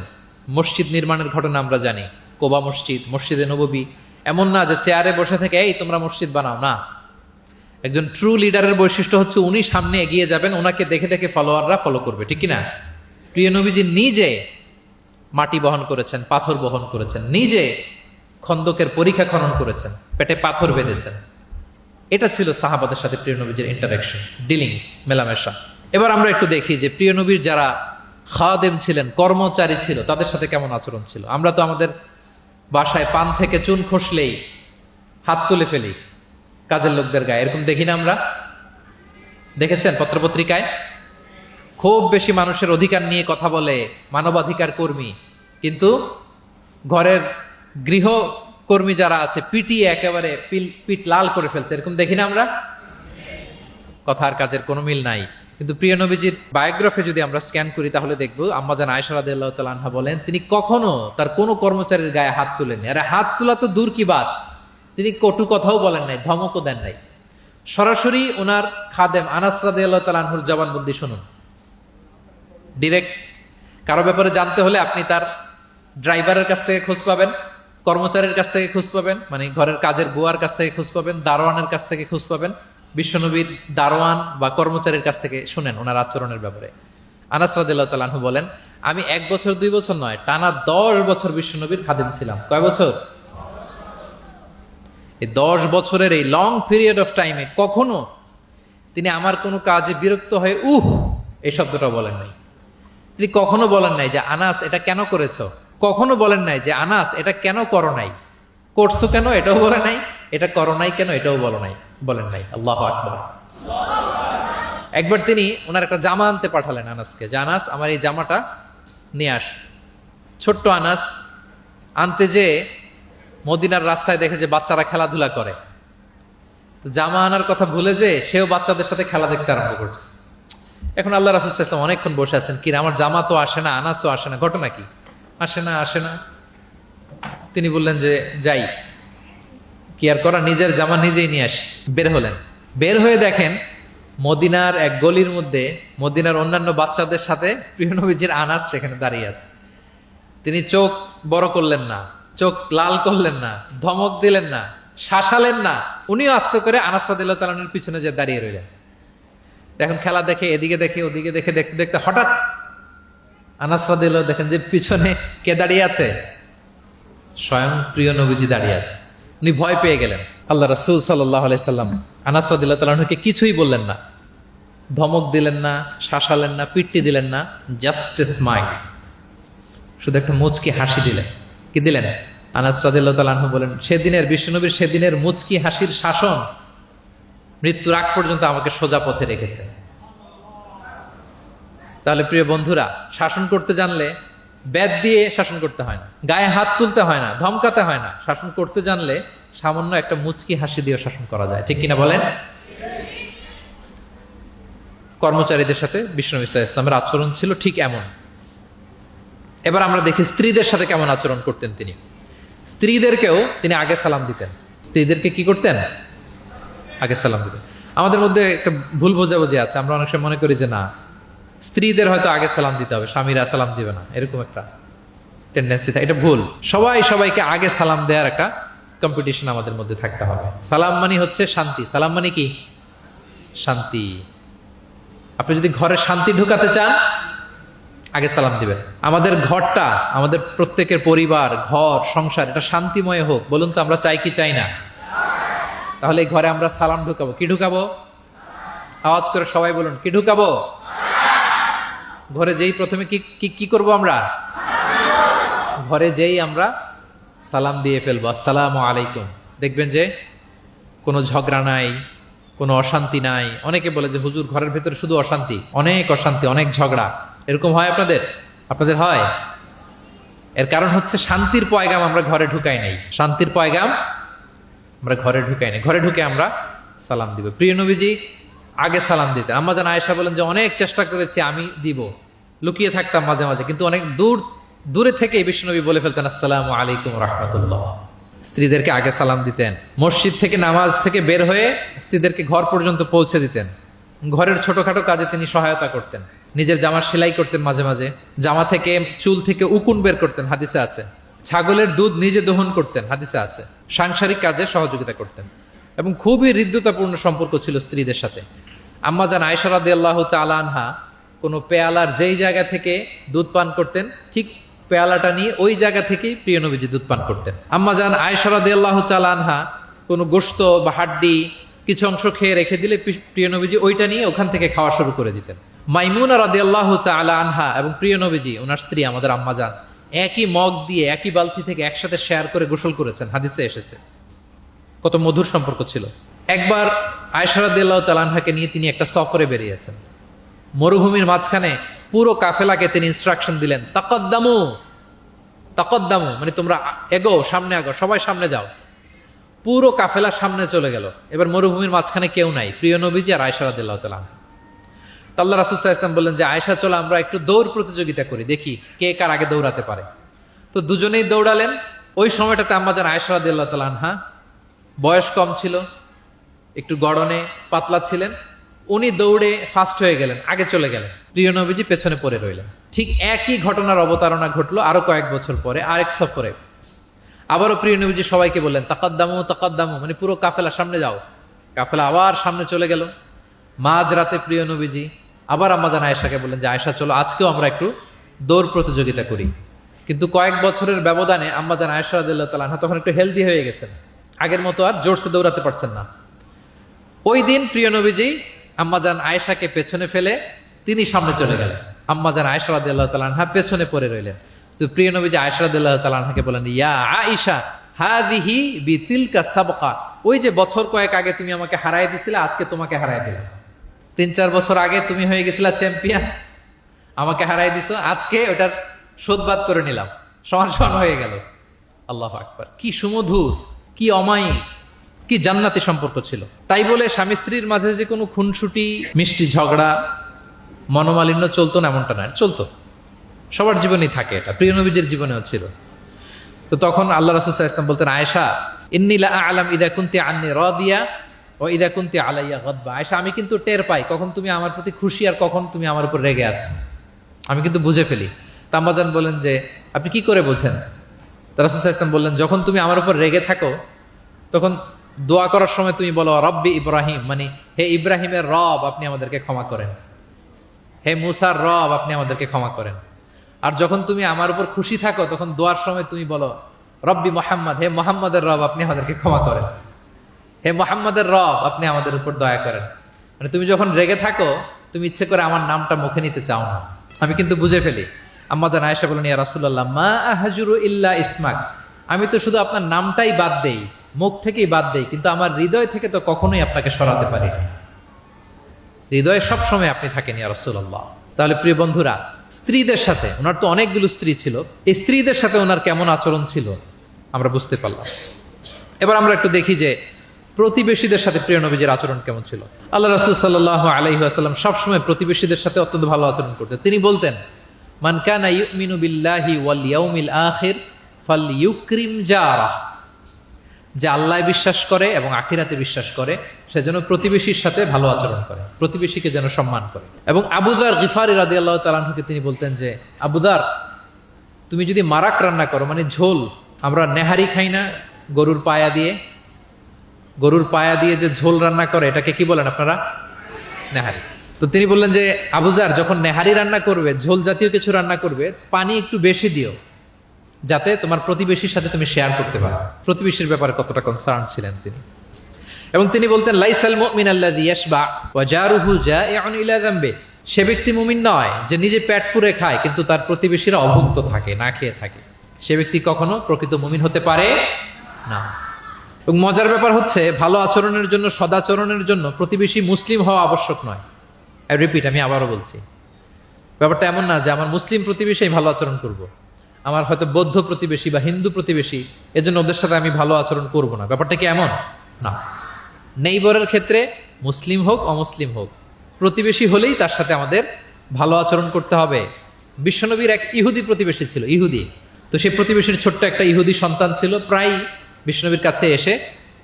মসজিদ নির্মাণের ঘটনা আমরা জানি, কোবা মসজিদ, মসজিদে নববী। এমন না যে চেয়ারে বসে থেকে এই তোমরা মসজিদ বানাও, না। একজন ট্রু লিডারের বৈশিষ্ট্য হচ্ছে উনি সামনে এগিয়ে যাবেন, ওনাকে দেখে দেখে ফলোয়াররা ফলো করবে, ঠিক কিনা? প্রিয় নবীজি নিজে মাটি বহন করেছেন, পাথর বহন করেছেন, নিজে খন্দকের পরীক্ষা খনন করেছেন, পেটে পাথর বেঁধেছেন। এটা ছিল সাহাবাদের সাথে প্রিয় নবীর ইন্টারাকশন, ডিলিংস, মেলামেশা। এবার আমরা একটু দেখি যে প্রিয় নবীর যারা খাদেম ছিলেন, কর্মচারী ছিল, তাদের সাথে কেমন আচরণ ছিল। আমরা তো আমাদের বাসায় পান থেকে চুন খসলেই হাত তুলে ফেলি কাজের লোকদের গায়ে, এরকম দেখি না আমরা? দেখেছেন পত্রপত্রিকায়? খুব বেশি মানুষের অধিকার নিয়ে কথা বলে, মানবাধিকার কর্মী, কিন্তু ঘরের গৃহ কর্মী যারা আছে পিটিয়ে একেবারে পিঠ লাল করে ফেলছে, এরকম দেখি না আমরা? কথা আর কাজের কোনো মিল নাই। কিন্তু প্রিয় নবীজির বায়োগ্রাফি যদি আমরা স্ক্যান করি তাহলে দেখবো আম্মা জান আয়েশা রাদিয়াল্লাহু তাআলা আনহা বলেন, তিনি কখনো তার কোনো কর্মচারীর গায়ে হাত তুলেননি। আরে হাত তোলা তো দূর কি বাত, তিনি কটু কথাও বলেন নাই, ধমকও দেন নাই। সরাসরি ওনার খাদেম আনাস রাদিয়াল্লাহু তাআলা আনহুর জবানবন্দি শুনুন। ডিরেক্ট কারো ব্যাপারে জানতে হলে আপনি তার ড্রাইভারের কাছ থেকে খোঁজ পাবেন, কর্মচারীর কাছ থেকে খোঁজ পাবেন, মানে ঘরের কাজের বুয়ার কাছ থেকে খোঁজ পাবেন, দারোয়ানের কাছ থেকে খোঁজ পাবেন। বিশ্বনবীর দারোয়ান বা কর্মচারীর কাছ থেকে শুনেন ওনার আচরণের ব্যাপারে। আনাস রাদিয়াল্লাহু তাআলা আনহু বলেন, আমি 1 বছর 2 বছর নয়, টানা 10 বছর বিশ্বনবীর খাদেম ছিলাম। কয় বছর? এই 10 বছরের এই লং পিরিয়ড অফ টাইমে কখনো তিনি আমার কোনো কাজে বিরক্ত হয়ে এই শব্দটা বলেন নাই। তিনি কখনো বলেন নাই যে আনাস এটা কেন করেছো, কখনো বলেন নাই যে আনাস এটা কেন করো নাই, করছো কেন এটাও বলে নাই, এটা করো নাই কেন এটাও বলেন নাই। আল্লাহু আকবার। একবার তিনি ওনার একটা জামা আনতে পাঠালেন আনাসকে, যে আনাস আমার এই জামাটা নিয়ে আস। ছোট্ট আনাস আনতে যে মদিনার রাস্তায় দেখে যে বাচ্চারা খেলাধুলা করে, তো জামা আনার কথা ভুলে যে সেও বাচ্চাদের সাথে খেলা দেখতে আরম্ভ করছে। এখন আল্লাহ রাসূল সাল্লাল্লাহু আলাইহি ওয়াসাল্লাম অনেকক্ষণ বসে আছেন, কি রে, আমার জামা তো আসে না, আনাসও আসে না, ঘটনা কি? আসে না। তিনি বললেন যে যাই, কি আর করা, নিজের জামা নিজেই নিয়ে আসি। বের হলেন, বের হয়ে দেখেন মদিনার এক গলির মধ্যে মদিনার অন্যান্য বাচ্চাদের সাথে প্রিয় নবীজির আনাস সেখানে দাঁড়িয়ে আছে। তিনি চোখ বড় করলেন না, চোখ লাল করলেন না, ধমক দিলেন না, শাসালেন না, উনিও আস্তে করে আনাস রাদিয়াল্লাহু তাআলা আনহুর পিছনে যে দাঁড়িয়ে রইলেন। এখন খেলা দেখে, এদিকে দেখে ওদিকে দেখে, দেখতে দেখতে হঠাৎ আনাস রাদিয়াল্লাহু দেখেন যে পিছনে কে দাঁড়িয়ে আছে? স্বয়ং প্রিয় নবীজি দাঁড়িয়ে আছে। উনি ভয় পেয়ে গেলেন। আল্লাহ রাসূল সাল্লাল্লাহু আলাইহি সাল্লাম আনাস রাদিয়াল্লাহু তাআলা আনহুকে কিছুই বললেন না, ধমক দিলেন না, শাসালেন না, পিট্টি দিলেন না, জাস্ট এ স্মাইল, শুধু একটা মুচকি হাসি দিলেন। কি দিলেন? আনাস রাদিয়াল্লাহু তাআলা আনহু বলেন, সেদিনের বিশ্বনবীর সেদিনের মুচকি হাসির শাসন মৃত্যুর আগ পর্যন্ত আমাকে সোজা পথে রেখেছে। তাহলে প্রিয় বন্ধুরা, শাসন করতে জানলে বেদ দিয়ে শাসন করতে হয় না, গায়ে হাত তুলতে হয় না, ধমকাতে হয় না। শাসন করতে জানলে সামান্য একটা মুচকি হাসি দিয়ে শাসন করা যায়, ঠিক কিনা বলেন? কর্মচারীদের সাথে বিশ্বনবী সাল্লাল্লাহু আলাইহি ওয়াসাল্লামের আচরণ ছিল ঠিক এমন। এবার আমরা দেখি স্ত্রীদের সাথে কেমন আচরণ করতেন তিনি। স্ত্রীদেরকেও তিনি আগে সালাম দিতেন। স্ত্রীদেরকে কি করতেন? আগে সালাম দিতেন। আমাদের মধ্যে একটা ভুল বোঝাবুঝি আছে, আমরা অনেক সময় মনে করি যে না, স্ত্রীদের হয়তো আগে সালাম দিতে হবে, স্বামীরা সালাম দিবে না, এরকম একটা টেন্ডেন্সি থাকে। এটা ভুল। সবাইকে আগে সালাম দেওয়ার একটা কম্পিটিশন আমাদের মধ্যে থাকতে হবে। সালাম মানে হচ্ছে শান্তি। সালাম মানে কি? শান্তি। আপনি যদি ঘরে শান্তি ঢুকাতে চান, আগে সালাম দিবেন। আমাদের ঘরটা, আমাদের প্রত্যেকের পরিবার, ঘর, সংসার, এটা শান্তিময় হোক। বলুন তো, আমরা চাই কি চাই না? তাহলে এই ঘরে আমরা সালাম ঢুকাবো। কি ঢুকাবো? আওয়াজ করে সবাই বলুন, কি ঢুকাবো? ঘরে যেই প্রথমে কি করব আমরা? ঘরে যেই আমরা সালাম দিয়ে ফেলবো, আসসালামু আলাইকুম, দেখবেন যে কোনো ঝগড়া নাই, কোনো অশান্তি নাই। অনেকে বলে যে হুজুর, ঘরের ভেতরে শুধু অশান্তি, অনেক অশান্তি, অনেক ঝগড়া। এরকম হয় আপনাদের হয়? এর কারণ হচ্ছে শান্তির পয়গাম আমরা ঘরে ঢুকাই নাই। শান্তির পয়গাম আমরা ঘরে ঢুকাই নাই। ঘরে ঢুকে আমরা সালাম দিব। প্রিয় নবীজি আগে সালাম দিতেন। আম্মা জান আয়েশা বলেন যে অনেক চেষ্টা করেছি আমি দিব, লুকিয়ে থাকতাম মাঝে মাঝে, কিন্তু অনেক দূরে থেকে বিশ্বনবী বলে ফেলতেন আসসালামু আলাইকুম রাহমাতুল্লাহ। স্ত্রীদেরকে আগে সালাম দিতেন। মসজিদ থেকে, নামাজ থেকে বের হয়ে স্ত্রীদেরকে ঘর পর্যন্ত পৌঁছে দিতেন। ঘরের ছোটখাটো কাজে তিনি সহায়তা করতেন। নিজের জামা সেলাই করতেন, মাঝে মাঝে জামা থেকে, চুল থেকে উকুন বের করতেন, হাদিসে আছে। ছাগলের দুধ নিজে দহন করতেন, হাদিসে আছে। সাংসারিক কাজে সহযোগিতা করতেন এবং খুবই হৃদ্যতাপূর্ণ সম্পর্ক ছিল স্ত্রীদের সাথে। আম্মা জান আয়েশা রাদিয়াল্লাহু তাআলা আনহা কোনো পেয়ালার যেই জায়গা থেকে দুধ পান করতেন, ঠিক পেয়ালাটা নিয়ে ওই জায়গা থেকেই প্রিয় নবীজি দুধ পান করতেন। আম্মা জান আয়েশা রাদিয়াল্লাহু তাআলা আনহা কোনো গোশত বা হাড্ডি কিছু অংশ খেয়ে রেখে দিলে প্রিয় নবীজি ওইটা নিয়ে ওখান থেকে খাওয়া শুরু করে দিতেন। মাইমুনা রাদিয়াল্লাহু তাআলা আনহা এবং প্রিয় নবীজি, ওনার স্ত্রী আমাদের আম্মা জান, একই মগ দিয়ে, একই বালতি থেকে একসাথে শেয়ার করে গোসল করেছেন, হাদিসে এসেছে। কত মধুর সম্পর্ক ছিল। একবার আয়েশা রাদিয়াল্লাহু তাআলা আনহাকে নিয়ে তিনি একটা সফরে বেরিয়েছেন। মরুভূমির মাঝখানে পুরো কাফেলাকে তিনি ইনস্ট্রাকশন দিলেন, তাকাদ্দামু, মানে তোমরা এগো, সামনে আগো, সবাই সামনে যাও। পুরো কাফেলা সামনে চলে গেল। এবার মরুভূমির মাঝখানে কেউ নাই, প্রিয় নবীজি আর আয়েশা রাদিয়াল্লাহু তাআলা আনহা। আল্লাহ রাসূল সাল্লাল্লাহু আলাইহি ওয়াসাল্লাম বললেন যে আয়েশা, চলো আমরা একটু দৌড় প্রতিযোগিতা করি, দেখি কে কার আগে দৌড়াতে পারে। তো দুজনেই দৌড়ালেন। ওই সময়টাতে আম্মা জান আয়েশা রাদিয়াল্লাহু তাআলা আনহা বয়স কম ছিল, একটু গড়নে পাতলা ছিলেন। উনি দৌড়ে ফাস্ট হয়ে গেলেন, আগে চলে গেলেন। প্রিয় নবীজি পেছনে পড়ে রইলেন। ঠিক একই ঘটনার অবতারণা ঘটলো আরো কয়েক বছর পরে, আরেক সফরে। আবারও প্রিয় নবীজি সবাইকে বললেন, তাকাদ্দামু, মানে পুরো কাফেলা সামনে যাও। কাফেলা আবার সামনে চলে গেল। মাঝ রাতে প্রিয় নবীজি আবার আম্মা জান আয়েশাকে বললেন যে আয়েশা, চলো আজকেও আমরা একটু দৌড় প্রতিযোগিতা করি। কিন্তু কয়েক বছরের ব্যবধানে আম্মা জান আয়েশা রাদিয়াল্লাহু তাআলা আনহা তখন একটু হেলদি হয়ে গেছেন, আগের মতো আর জোরসে দৌড়াতে পারছেন না। ওই দিন প্রিয় নবীজি আম্মা জান আয়েশাকে পেছনে ফেলে তিনি সামনে চলে গেলেন। আম্মা জান আয়েশা রাদিয়াল্লাহু তাআলা আনহা পেছনে পড়ে রইলেন। তো প্রিয় নবীজি আয়েশা রাদিয়াল্লাহু তাআলা আনহাকে বলেন, ইয়া আয়েশা হাদিহি বিতিলকা সাবকা, ওই যে বছর কয়েক আগে তুমি আমাকে হারায় দিছিলে, আজকে তোমাকে হারায় দিলাম। 3-4 বছর আগে তুমি হয়ে গেছিলা চ্যাম্পিয়ন, আমাকে হারাই দিছো, আজকে ওটার শোধবাদ করে নিলাম, সমান সমান হয়ে গেল। আল্লাহু আকবার। কি সুমধুর, কি অমায়িক, কি জান্নাতি সম্পর্ক ছিল। তাই বলে স্বামী স্ত্রীর মাঝে যে কোনো খুনসুটি, মিষ্টি ঝগড়া মনোমালিন্য চলতো না এমনটা না, চলতো, সবার জীবনেই থাকে, এটা প্রিয় নবীদের জীবনেও ছিল। তো তখন আল্লাহ রাসূল সাল্লাল্লাহু আলাইহি ওয়াসাল্লাম বলতেন, আয়েশা ইন্নী লা আ'লাম ইযা কুনতি আন্নী রাদিয়া ও ইযা কুনতি আলাইয়া গাদবা। আয়েশা, আমি কিন্তু টের পাই কখন তুমি আমার প্রতি খুশি আর কখন তুমি আমার উপর রেগে আছো, আমি কিন্তু বুঝে ফেলি। তা আম্মাজান বলেন যে আপনি কি করে বোঝেন? রাসূল সাল্লাল্লাহু আলাইহি ওয়াসাল্লাম বললেন, যখন তুমি আমার উপর রেগে থাকো তখন দোয়া করার সময় তুমি বলো রব্বি ইব্রাহিম, মানে হে ইব্রাহিমের রব আপনি আমাদেরকে ক্ষমা করেন, হে মুসার রব আপনি আমাদেরকে ক্ষমা করেন। আর যখন তুমি আমার উপর খুশি থাকো তখন দোয়ার সময় তুমি বলো রব্বি মোহাম্মদ, হে মোহাম্মদের রব আপনি আমাদেরকে ক্ষমা করেন, হে মোহাম্মদের রব আপনি আমাদের উপর দয়া করেন। মানে তুমি যখন রেগে থাকো তুমি ইচ্ছে করে আমার নামটা মুখে নিতে চাও না, আমি কিন্তু বুঝে ফেলি। আম্মা জান আয়েশা বলেন, ইয়া রাসূলুল্লাহ মা আহজুরু ইল্লা ইসমাক, আমি তো শুধু আপনার নামটাই বাদ দেই, মুখ থেকেই বাদ দেই, কিন্তু আমার হৃদয় থেকে তো কখনোই আপনাকে সরাতে পারি না, হৃদয়ে সবসময় আপনি থাকেন ইয়া রাসূলুল্লাহ। তাহলে প্রিয় বন্ধুরা, স্ত্রীদের সাথে, ওনার তো অনেকগুলো স্ত্রী ছিল, এই স্ত্রীদের সাথে ওনার কেমন আচরণ ছিল আমরা বুঝতে পারলাম। এবার আমরা একটু দেখি যে প্রতিবেশীদের সাথে প্রিয় নবীজির আচরণ কেমন ছিল। আল্লাহ রাসূল সাল্লাল্লাহু আলাইহি ওয়াসাল্লাম সবসময় প্রতিবেশীদের সাথে অত্যন্ত ভালো আচরণ করতেন। তিনি বলতেন, মান কানা ইউমিনু বিল্লাহি ওয়াল ইয়াউমিল আখির ফালইউকরিম জারাহ, যে আল্লাহ বিশ্বাস করে এবং আখিরাতে বিশ্বাস করে সে যেন প্রতিবেশীর সাথে ভালো আচরণ করে, প্রতিবেশীকে যেন সম্মান করে। এবং আবু যার গিফারি রাদিয়াল্লাহু তাআলা আনহুকে তিনি বলতেন যে, আবু যার তুমি যদি মারাক রান্না করো, মানে ঝোল, আমরা নেহারি খাই না গরুর পায়া দিয়ে, গরুর পায়া দিয়ে যে ঝোল রান্না করে এটাকে কি বলেন আপনারা? নেহারি। তো তিনি বললেন যে আবু যার যখন নেহারি রান্না করবে, ঝোল জাতীয় কিছু রান্না করবে, পানি একটু বেশি দিও যাতে তোমার প্রতিবেশীর সাথে তুমি শেয়ার করতে পারো। প্রতিবেশীর ব্যাপারে কতটা কনসার্ন ছিলেন তিনি। এবং তিনি বলতেন, লাইসাল মুমিন আল্লাযী ইয়াশবা ওয়া জারুহু জাইউন ইলা যামবি, সে ব্যক্তি মুমিন নয় যে নিজে পেট পুরে খায় কিন্তু তার প্রতিবেশীরা অভুক্ত থাকে, না খেয়ে থাকে, সে ব্যক্তি কখনো প্রকৃত মুমিন হতে পারে না। এবং মজার ব্যাপার হচ্ছে, ভালো আচরণের জন্য, সদাচরণের জন্য প্রতিবেশী মুসলিম হওয়া আবশ্যক নয়। আই রিপিট, আমি আবারও বলছি, ব্যাপারটা এমন না যে আমার মুসলিম প্রতিবেশী ভালো আচরণ করব, আমার হয়তো বৌদ্ধ প্রতিবেশী বা হিন্দু প্রতিবেশী, এজন্য ওদের সাথে আমি ভালো আচরণ করব না। ব্যাপারটা কি এমন না? নেইবরের ক্ষেত্রে মুসলিম হোক অমুসলিম হোক, প্রতিবেশী হলেই তার সাথে আমাদের ভালো আচরণ করতে হবে। বিশ্বনবীর এক ইহুদি প্রতিবেশী ছিল, ইহুদি। তো সেই প্রতিবেশীর ছোট্ট একটা ইহুদি সন্তান ছিল, প্রায় বিশ্বনবীর কাছে এসে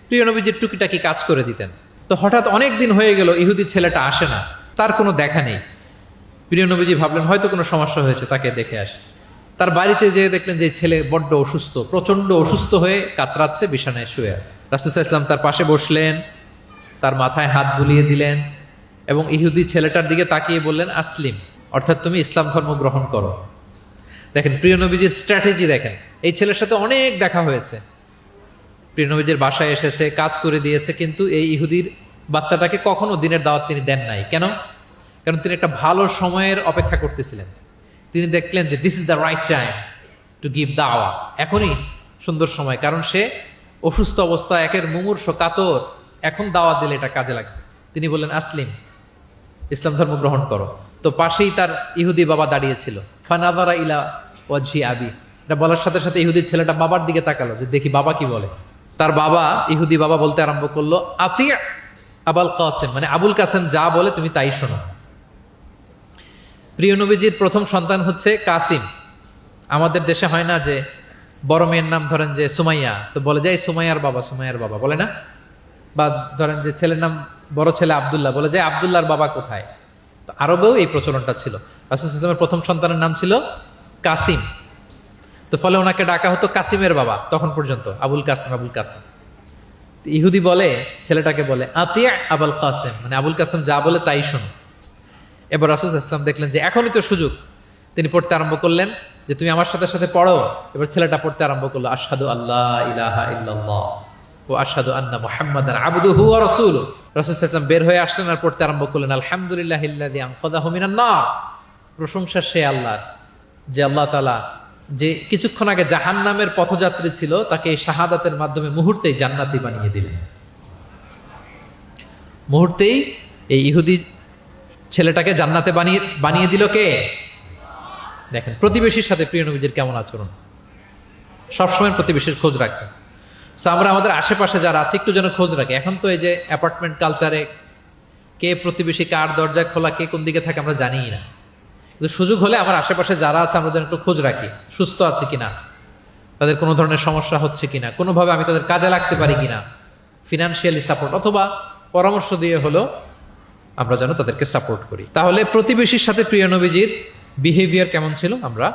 প্রিয় নবীজির টুকিটাকি কাজ করে দিতেন। তো হঠাৎ অনেক দিন হয়ে গেল ইহুদি ছেলেটা আসে না, তার কোনো দেখা নেই। প্রিয় নবীজি ভাবলেন হয়তো কোনো সমস্যা হয়েছে, তাকে দেখে আসে। তার বাড়িতে যেয়ে দেখলেন যে ছেলে বড্ড অসুস্থ, প্রচন্ড অসুস্থ হয়ে কাতরাচ্ছে, বিছানায় শুয়ে আছে। রাসূল সাল্লাল্লাহু আলাইহি ওয়াসাল্লাম তার পাশে বসলেন, তার মাথায় হাত বুলিয়ে দিলেন এবং ইহুদি ছেলেটার দিকে তাকিয়ে বললেন, আসলিম, অর্থাৎ তুমি ইসলাম ধর্ম গ্রহণ করো। দেখেন প্রিয় নবীজির স্ট্র্যাটেজি, দেখেন এই ছেলের সাথে অনেক দেখা হয়েছে, প্রিয় নবীজির বাসায় এসেছে, কাজ করে দিয়েছে, কিন্তু এই ইহুদির বাচ্চাটাকে কখনো দিনের দাওয়াত তিনি দেন নাই। কেন? কারণ তিনি একটা ভালো সময়ের অপেক্ষা করতেছিলেন। তিনি দেখলেন যে this is the right time to give দাওয়া, এখনই সুন্দর সময়, কারণ সে অসুস্থ অবস্থা, একের মুমূর্ষ কাতর, এখন দাওয়াত দিলে এটা কাজে লাগবে। তিনি বললেন, আসলিম, ইসলাম ধর্ম গ্রহণ করো। তো পাশেই তার ইহুদি বাবা দাঁড়িয়েছিল। ফানাযারা ইলা ওয়াজহি আবি, এটা বলার সাথে সাথে ইহুদি ছেলেটা বাবার দিকে তাকালো যে দেখি বাবা কি বলে। তার বাবা, ইহুদি বাবা বলতে আরম্ভ করলো, আতি আবুল কাসেম, মানে আবুল কাসেম যা বলে তুমি তাই শোনো। প্রিয় নবীজির প্রথম সন্তান হচ্ছে কাসিম। আমাদের দেশে হয় না যে বড় মেয়ের নাম ধরেন যে সুমাইয়া, তো বলে যায় সুমাইয়ার বাবা, সুমাইয়ার বাবা বলে না? বা ধরেন যে ছেলের নাম, বড় ছেলে আব্দুল্লাহ, বলে যায় আব্দুল্লাহর বাবা কোথায়? তো আরবেও এই প্রচলনটা ছিল। রাসূল সাল্লাল্লাহু আলাইহি ওয়াসাল্লামের প্রথম সন্তানের নাম ছিল কাসিম, তো ফলে ওনাকে ডাকা হতো কাসিমের বাবা তখন পর্যন্ত, আবুল কাসিম, আবুল কাসিম। ইহুদি বলে, ছেলেটাকে বলে আতি আবুল কাসেম, মানে আবুল কাসেম যা বলে তাই শোনো। এবার রাসূল সাল্লাল্লাহু আলাইহি ওয়াসাল্লাম দেখলেন যে এখনই তো সুযোগ, তিনি পড়তে আরম্ভ করলেন যে তুমি আমার সাথে সাথে পড়ো। এবার ছেলেটা পড়তে আরম্ভ করলো, আশহাদু আল্লাহ ইলাহা ইল্লাল্লাহ ওয়া আশহাদু আন্না মুহাম্মাদান আবদুহু ওয়া রাসূলুহু। রাসূল সাল্লাল্লাহু আলাইহি ওয়াসাল্লাম বের হয়ে আসলেন আর পড়তে আরম্ভ করলেন, আলহামদুলিল্লাহিল্লাযী আনকাযাহু মিনান নার, প্রশংসা সে আল্লাহর যে আল্লাহ তাআলা যে কিছুক্ষণ আগে জাহান্নামের পথযাত্রী ছিল তাকে এই শাহাদাতের মাধ্যমে মুহূর্তেই জান্নাতি বানিয়ে দিলেন। মুহূর্তেই এই ইহুদি ছেলেটাকে জান্নাতে বানিয়ে দিল কে? দেখেন প্রতিবেশীর সাথে প্রিয় নবীজির কেমন আচরণ, সবসময় প্রতিবেশীর খোঁজ রাখতেন। আমরা আমাদের আশেপাশে যারা আছে একটু যেন খোঁজ রাখি। এখন তো এই যে অ্যাপার্টমেন্ট কালচারে কে প্রতিবেশী, কার দরজা খোলা, কে কোন দিকে থাকে আমরা জানিই না। কিন্তু সুযোগ হলে আমার আশেপাশে যারা আছে আমরা যেন একটু খোঁজ রাখি, সুস্থ আছে কিনা, তাদের কোনো ধরনের সমস্যা হচ্ছে কিনা, কোনোভাবে আমি তাদের কাজে লাগতে পারি কিনা, ফিনান্সিয়ালি সাপোর্ট অথবা পরামর্শ দিয়ে হলো আমরা যেন তাদেরকে সাপোর্ট করি। তাহলে প্রতিবেশীর সাথে প্রিয় নবীজির বিহেভিয়ার কেমন ছিল আমরা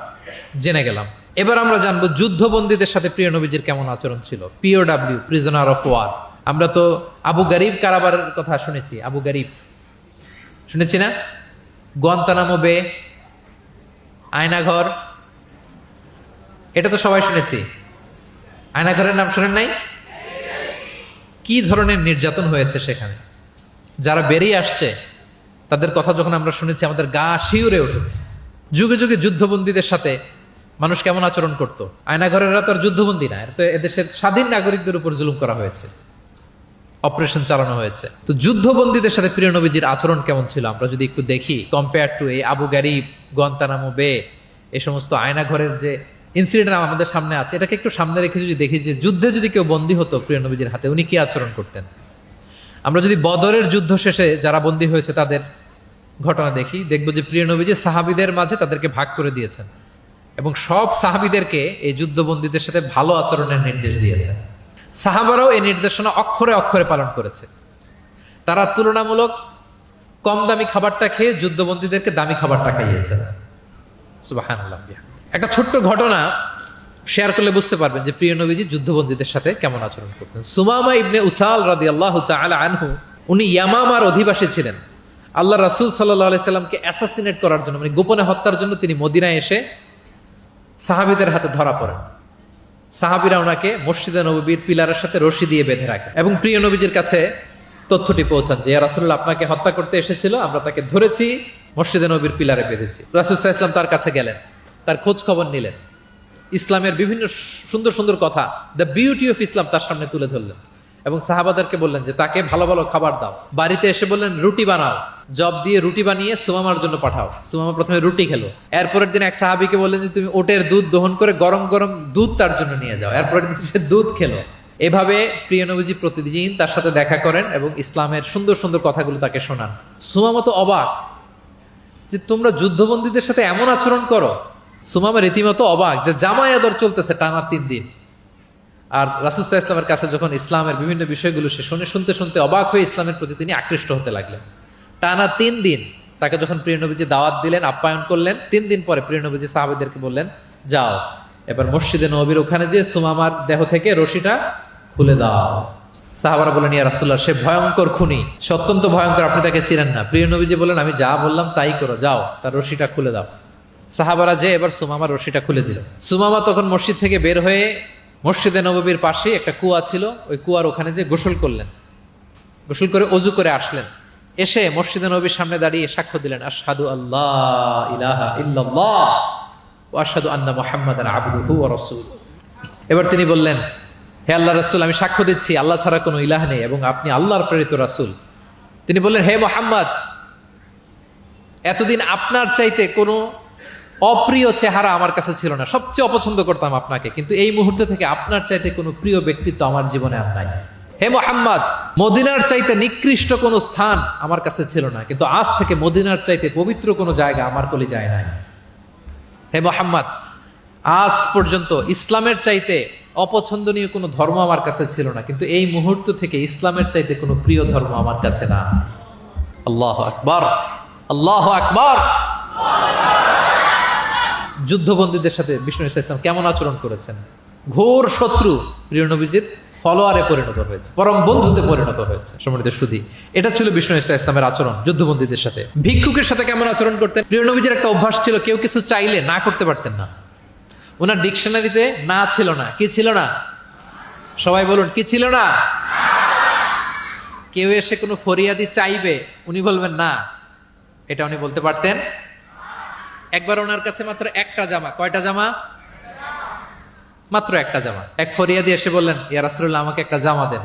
জেনে গেলাম। এবার আমরা জানবো যুদ্ধবন্দীদের সাথে প্রিয় নবীজির কেমন আচরণ ছিল। POW, prisoner of war. আমরা তো আবু গারিব কারাবারের কথা শুনেছি, আবু গারিব শুনেছি না? গুয়ান্তানামো বে, আয়নাঘর, এটা তো সবাই শুনেছি। আয়নাঘরের নাম শুনেন নাই? কি ধরনের নির্যাতন হয়েছে সেখানে, যারা বেরিয়ে আসছে তাদের কথা যখন আমরা শুনেছি আমাদের গা শিউরে উঠেছে। যুগে যুগে যুদ্ধবন্দীদের সাথে মানুষ কেমন আচরণ করত। আয়নাঘরেরা তো আর যুদ্ধবন্দী না, তো এদেশের স্বাধীন নাগরিকদের উপর জুলুম করা হয়েছে, অপারেশন চালানো হয়েছে। তো যুদ্ধবন্দীদের সাথে প্রিয় নবীজির আচরণ কেমন ছিল আমরা যদি একটু দেখি, কম্পেয়ার টু এই আবু গারিব, গুয়ান্তানামো বে, এই সমস্ত আয়নাঘরের যে ইনসিডেন্ট আমাদের সামনে আছে, এটাকে একটু সামনে রেখে যদি দেখি যে যুদ্ধে যদি কেউ বন্দী হতো প্রিয় নবীজির হাতে, উনি কি আচরণ করতেন। আমরা যদি বদরের যুদ্ধ শেষে যারা বন্দী হয়েছে তাদের ঘটনা দেখি, দেখবো যে প্রিয় নবীজি সাহাবীদের মাঝে তাদেরকে ভাগ করে দিয়েছেন এবং সব সাহাবীদেরকে এই যুদ্ধবন্দীদের সাথে ভালো আচরণের নির্দেশ দিয়েছেন। সাহাবারাও এই নির্দেশনা অক্ষরে অক্ষরে পালন করেছে। তারা তুলনামূলক কম দামি খাবারটা খেয়ে যুদ্ধবন্দীদেরকে দামি খাবারটা খাইয়েছে। সুবহানাল্লাহ। একটা ছোট্ট ঘটনা শেয়ার করলে বুঝতে পারবেন যে প্রিয় নবীজি যুদ্ধবন্দীদের সাথে কেমন আচরণ করতেন। সুমামা ইবনে উসাল রাদিয়াল্লাহু তাআলা আনহু, উনি ইয়ামামার অধিবাসী ছিলেন। আল্লাহ রাসূল সাল্লাল্লাহু আলাইহি সাল্লামকে অ্যাসাসিনেট করার জন্য, মানে গোপনে হত্যার জন্য তিনি মদিনায় এসে সাহাবীদের হাতে ধরা পড়েন। সাহাবীরা ওনাকে মসজিদে নববীর পিলারের সাথে রশি দিয়ে বেঁধে রাখে এবং প্রিয় নবীজির কাছে তথ্যটি পৌঁছান যে ইয়া রাসূলুল্লাহ আপনাকে হত্যা করতে এসেছিল, আমরা তাকে ধরেছি, মসজিদে নববীর পিলারে বেঁধেছি। রাসূল সাল্লাল্লাহু আলাইহি ওয়াসাল্লাম তার কাছে গেলেন, তার খোঁজ খবর নিলেন, ইসলামের বিভিন্ন সুন্দর সুন্দর কথা, দ্য বিউটি অফ ইসলাম তার সামনে তুলে ধরলেন এবং সাহাবাদেরকে বললেন যে তাকে ভালো ভালো খাবার দাও। বাড়িতে এসে বললেন রুটি বানাও, জব দিয়ে রুটি বানিয়ে সুমামার জন্য পাঠাও। সুমামা প্রথমে রুটি খেলো। এরপরের দিন এক সাহাবীকে বললেন যে তুমি ওটের দুধ দহন করে গরম গরম দুধ তার জন্য নিয়ে যাও। এরপরের দিন সে দুধ খেলো। এভাবে প্রিয় নবীজি প্রতিদিন তার সাথে দেখা করেন এবং ইসলামের সুন্দর সুন্দর কথাগুলো তাকে শোনান। সুমামা তো অবাক যে তোমরা যুদ্ধবন্দীদের সাথে এমন আচরণ করো। সুমামা রীতিমতো অবাক যে জামাই আদর চলতেছে টানা 3 দিন। আর রাসূল সাল্লাল্লাহু আলাইহি ওয়াসাল্লামের কাছে যখন ইসলামের বিভিন্ন বিষয়গুলো সে শুনতে শুনতে অবাক হয়ে ইসলামের প্রতি তিনি আকৃষ্ট হতে লাগলেন। টানা 3 দিন তাকে যখন প্রিয় নবীজি দাওয়াত দিলেন, আপ্যায়ন করলেন, 3 দিন পরে প্রিয় নবীজি সাহাবীদেরকে বললেন যাও এবার মসজিদে নববীর ওখানে যে সুমামার দেহ থেকে রশিটা খুলে দাও। সাহাবারা বললেন ইয়া রাসূলুল্লাহ সে ভয়ঙ্কর খুনি, সে অত্যন্ত ভয়ঙ্কর, আপনি তাকে চিনেন না। প্রিয় নবীজি বললেন আমি যা বললাম তাই করো, যাও তার রশিটা খুলে দাও। সাহাবারা যে এবার সুমামার রশিটা খুলে দিল। সুমামা তখন মসজিদ থেকে বের হয়ে মসজিদে নববীর পাশে একটা কুয়া ছিল, ওই কুয়ার ওখানে যে গোসল করলেন, গোসল করে অজু করে আসলেন। এসে মসজিদে নববীর সামনে দাঁড়িয়ে সাক্ষ্য দিলেন আশহাদু আল্লাহ ইলাহা ইল্লাল্লাহ ওয়া আশহাদু আন্না মুহাম্মাদান আবদুহু ওয়া রাসূলুহু। এবার তিনি বললেন হে আল্লাহর রাসূল আমি সাক্ষ্য দিচ্ছি আল্লাহ ছাড়া কোনো ইলাহ নেই এবং আপনি আল্লাহর প্রেরিত রাসূল। তিনি বললেন হে মুহাম্মদ এতদিন আপনার চাইতে কোনো অপ্রিয় চেহারা আমার কাছে ছিল না, সবচেয়ে অপছন্দ করতাম আপনাকে, কিন্তু এই মুহূর্তে থেকে আপনার চাইতে কোনো প্রিয় ব্যক্তিত্ব আমার জীবনে আর নাই। হে মুহাম্মদ মদিনার চাইতে নিকৃষ্ট কোনো স্থান আমার কাছে ছিল না, কিন্তু আজ থেকে মদিনার চাইতে পবিত্র কোনো জায়গা আমার কলিজায় নাই। হে মুহাম্মদ আজ পর্যন্ত ইসলামের চাইতে অপছন্দনীয় কোনো ধর্ম আমার কাছে ছিল না, কিন্তু এই মুহূর্ত থেকে ইসলামের চাইতে কোনো প্রিয় ধর্ম আমার কাছে না। আল্লাহু আকবার, আল্লাহু আকবার। যুদ্ধবন্দীদের সাথে বিষ্ণু ইসলাম কেমন আচরণ করেছেন। ঘোর শত্রু প্রিয় নবীজির ফলোয়ারে পরিণত হয়েছে, পরম বন্ধুতে পরিণত হয়েছে। সম্মানিত সুধী, এটা ছিল বিষ্ণু ইসলামের আচরণ যুদ্ধবন্দীদের সাথে। ভিক্ষুকের সাথে কেমন আচরণ করতেন। প্রিয় নবীজির একটা অভ্যাস ছিল, কেউ কিছু চাইলে না করতে পারতেন না। ওনার ডিকশনারিতে না ছিল না। কি ছিল না? সবাই বলুন কি ছিল না? কেউ এসে কোনো ফরিয়াদি চাইবে, উনি বলবেন না, এটা উনি বলতে পারতেন। একবার ওনার কাছে মাত্র একটা জামা, কয়টা জামা? মাত্র একটা জামা। এক ফরিয়াদি এসে বললেন ইয়া রাসূলুল্লাহ আমাকে একটা জামা দেন।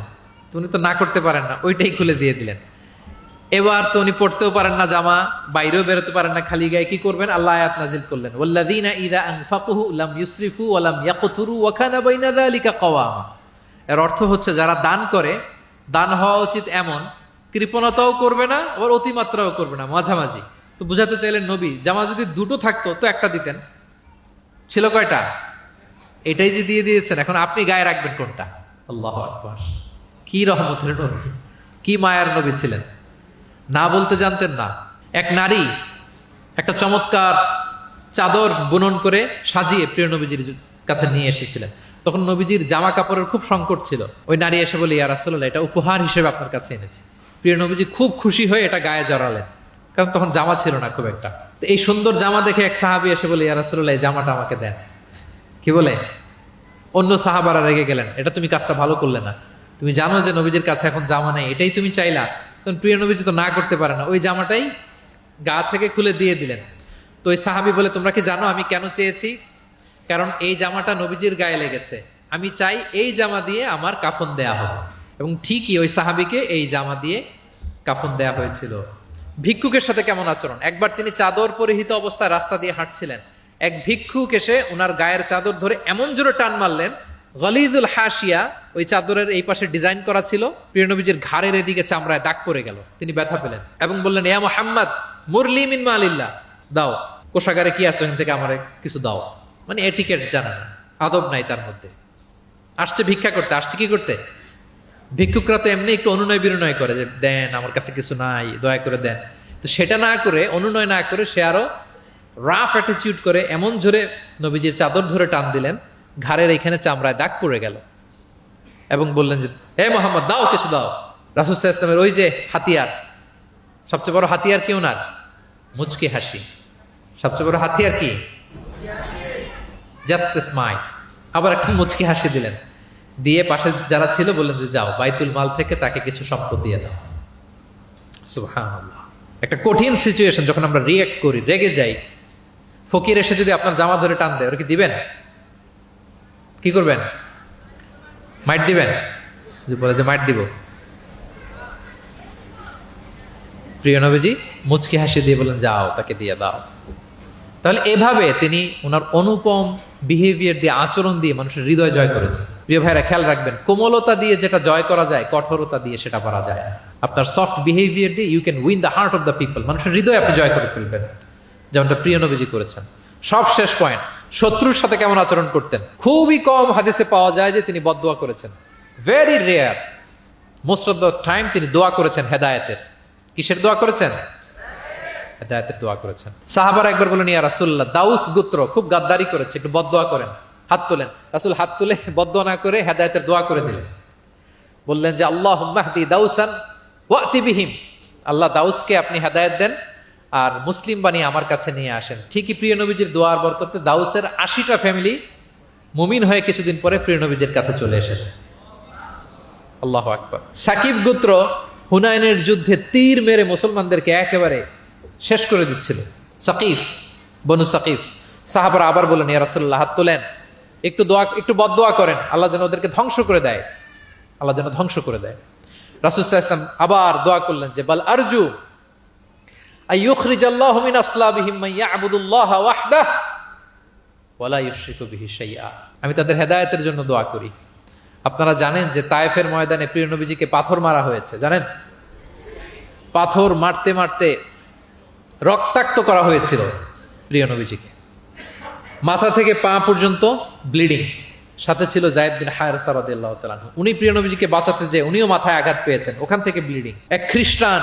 তো উনি তো না করতে পারেন না, ওইটাই খুলে দিয়ে দিলেন। এবার তো উনি পড়তেও পারেন না জামা, বাইরেও বেরোতে পারেন না, খালি গায়ে কি করবেন? আল্লাহ আয়াত নাজিল করলেন ওয়াল্লাযীনা ইযা আনফাকু লাম ইউসরিফু ওয়া লাম ইয়াকতুরু ওয়া কানা বাইনা যালিকা কাওয়ামা। এর অর্থ হচ্ছে যারা দান করে, দান হওয়া উচিত এমন কৃপণতাও করবে না, আবার অতিমাত্রাও করবে না, মাঝামাঝি। তো বুঝাতে চাইলেন নবী জামা যদি দুটো থাকতো তো একটা দিতেন, ছিল কয়টা? এটাই যে দিয়ে দিয়েছেন, এখন আপনি গায়ে রাখবেন কোনটা? আল্লাহু আকবার। কি রহমতের নবী, কি মায়ার নবী ছিলেন, না বলতে জানতেন না। এক নারী একটা চমৎকার চাদর বুনন করে সাজিয়ে প্রিয় নবীজির কাছে নিয়ে এসেছিলেন। তখন নবীজির জামা কাপড়ের খুব সংকট ছিল। ওই নারী এসে বলে, ইয়া রাসূলুল্লাহ, এটা উপহার হিসেবে আপনার কাছে এনেছি। প্রিয় নবীজি খুব খুশি হয়ে এটা গায়ে জড়ালেন, কারণ তখন জামা ছিল না খুব একটা। তো এই সুন্দর জামা দেখে এক সাহাবী এসে বলে, ইয়া রাসূলুল্লাহ, এই জামাটা আমাকে দেন। কি বলে? অন্য সাহাবারা রেগে গেলেন, এটা তুমি কাজটা ভালো করলে না, তুমি জানো যে নবীজির কাছে এখন জামা নেই, এটাই তুমি চাইলা। তখন প্রিয় নবীজি তো না করতে পারে না, ওই জামাটাই গা থেকে খুলে দিয়ে দিলেন। তো ওই সাহাবী বলে, তোমরা কি জানো আমি কেন চেয়েছি? কারণ এই জামাটা নবীজির গায়ে লেগেছে, আমি চাই এই জামা দিয়ে আমার কাফন দেয়া হবে। এবং ঠিকই ওই সাহাবীকে এই জামা দিয়ে কাফন দেয়া হয়েছিল। ভিক্ষুকের সাথে কেমন আচরণ! একবার তিনি চাদর পরিহিত অবস্থায় রাস্তা দিয়ে হাঁটছিলেন, এক ভিক্ষুক এসে ওনার গায়ের চাদর ধরে এমন জোরে টান মারলেন, গলিদুল হাসিয়া, ওই চাদরের এই পাশে ডিজাইন করা ছিল, প্রিয় নবীজির ঘাড়ের এদিকে চামড়ায় দাগ পড়ে গেল। তিনি ব্যথা পেলেন এবং বললেন, ইয়া মুহাম্মদ মুরলি মিন মালিল্লাহ, দাও, কোষাগারে কি আছে ওখান থেকে আমারে কিছু দাও। মানে এটিকেট জানা না, আদব নাই তার মধ্যে। আসছে ভিক্ষা করতে, আসছে কি করতে? ভিক্ষুকরা তো এমনি একটু অনুনয় বিনয় করে যে দেন, আমার কাছে কিছু নাই, দয়া করে দেন। তো সেটা না করে, অনুনয় না করে, সে আরো রাফ অ্যাটিটিউড করে এমন জোরে নবীজির চাদর ধরে টান দিলেন, ঘাড়ের এখানে চামড়ায় দাগ পড়ে গেল এবং বললেন যে, হে মোহাম্মদ, দাও, কিছু দাও। রাসূল সাল্লাল্লাহু আলাইহি ওয়াসাল্লামের ওই যে হাতিয়ার, সবচেয়ে বড় হাতিয়ার কি ওনার? মুচকি হাসি। সবচেয়ে বড় হাতিয়ার কি? Just smile. আবার একটা মুচকি হাসি দিলেন, দিয়ে পাশে যারা ছিল বললেন যে, যাও, বাইতুল মাল থেকে তাকে কিছু সম্পদ দিয়ে দাও। সুবহানাল্লাহ। একটা কঠিন সিচুয়েশন যখন আমরা রিঅ্যাক্ট করি, রেগে যাই, ফকির এসে যদি আপনার জামা ধরে টান দেয়, ওরা কি দিবেন? কি করবেন? মাইট দিবেন? বলে যে মাইট দিব। প্রিয় নবীজি মুচকি হাসি দিয়ে বলেন, যাও, তাকে দিয়ে দাও। তাহলে এভাবে তিনি ওনার অনুপম বিহেভিয়ার দিয়ে, আচরণ দিয়ে মানুষের হৃদয় জয় করেছেন। প্রিয় ভাইরা, খেয়াল রাখবেন, কোমলতা দিয়ে যেটা জয় করা যায়, কঠোরতা দিয়ে সেটা করা যায় না। আপনার সফট বিহেভিয়ার দিয়ে you can win the heart of the people, মানুষের হৃদয় আপনি জয় করে ফেলবেন, যেমনটা প্রিয় নবীজি করেছেন। সব শেষ পয়েন্ট, শত্রুর সাথে কেমন আচরণ করতেন। খুবই কম হাদিসে পাওয়া যায় যে তিনি বদদোয়া করেছেন, very rare. Most of the time তিনি দোয়া করেছেন হেদায়েতের। কিসের দোয়া করেছেন? হেদায়েতের দোয়া করেছেন। সাহাবারা একবার বলেন, ইয়া রাসূলুল্লাহ, দাউস গোত্র খুব গাদ্দারি করেছে, একটু বদদোয়া করেন। হাত তোলেন। রাসূল হাত তুলে বদদোয়া না করে হেদায়েতের দোয়া করে দিলেন। বললেন যে, আল্লাহুম্মা হদি দাউসান ওয়াতি বিহিম, আল্লাহ দাউসকে আপনি হেদায়েত দেন আর মুসলিম বানিয়ে আমার কাছে নিয়ে আসেন। ঠিকই প্রিয় নবীজির দোয়ার বরকতে দাউসের ৮০টা ফ্যামিলি মুমিন হয়ে কিছুদিন পরে প্রিয় নবীজির কাছে চলে এসেছে। আল্লাহু আকবার। সাকিব গোত্র হুনাইনের যুদ্ধে তীর মেরে মুসলমানদেরকে একেবারে শেষ করে দিচ্ছিল। সাকিফ, বনু সাকিফ। সাহাবারা আবার বলেন, ইয়া রাসূলুল্লাহ, হাত তোলেন, একটু বদদোয়া করেন, আল্লাহ যেন ওদেরকে ধ্বংস করে দেয়, আল্লাহ যেন ধ্বংস করে দেয়। রাসূল সাল্লাল্লাহু আলাইহি ওয়াসাল্লাম আবার দোয়া করলেন যে, বাল আরজু আইয়ুখরিজাল্লাহু মিন আসলাবিহিম মান ইয়াবুদুল্লাহ ওয়াহদাহু ওয়া লা ইউশরিকু বিহি শাইআ। আমি তাদের হেদায়েতের জন্য দোয়া করি। আপনারা জানেন যে তায়েফের ময়দানে প্রিয় নবীজিকে পাথর মারা হয়েছে, জানেন? পাথর মারতে মারতে রক্তাক্ত করা হয়েছিল প্রিয় নবীজিকে, মাথা থেকে পা পর্যন্ত ব্লিডিং। সাথে ছিল যায়েদ বিন হারেসা রাদিয়াল্লাহু তাআলা আনহু। উনি প্রিয় নবীজিকে বাঁচাতে যেয়ে উনিও মাথায় আঘাত পেয়েছেন, ওখান থেকে ব্লিডিং। এক খ্রিস্টান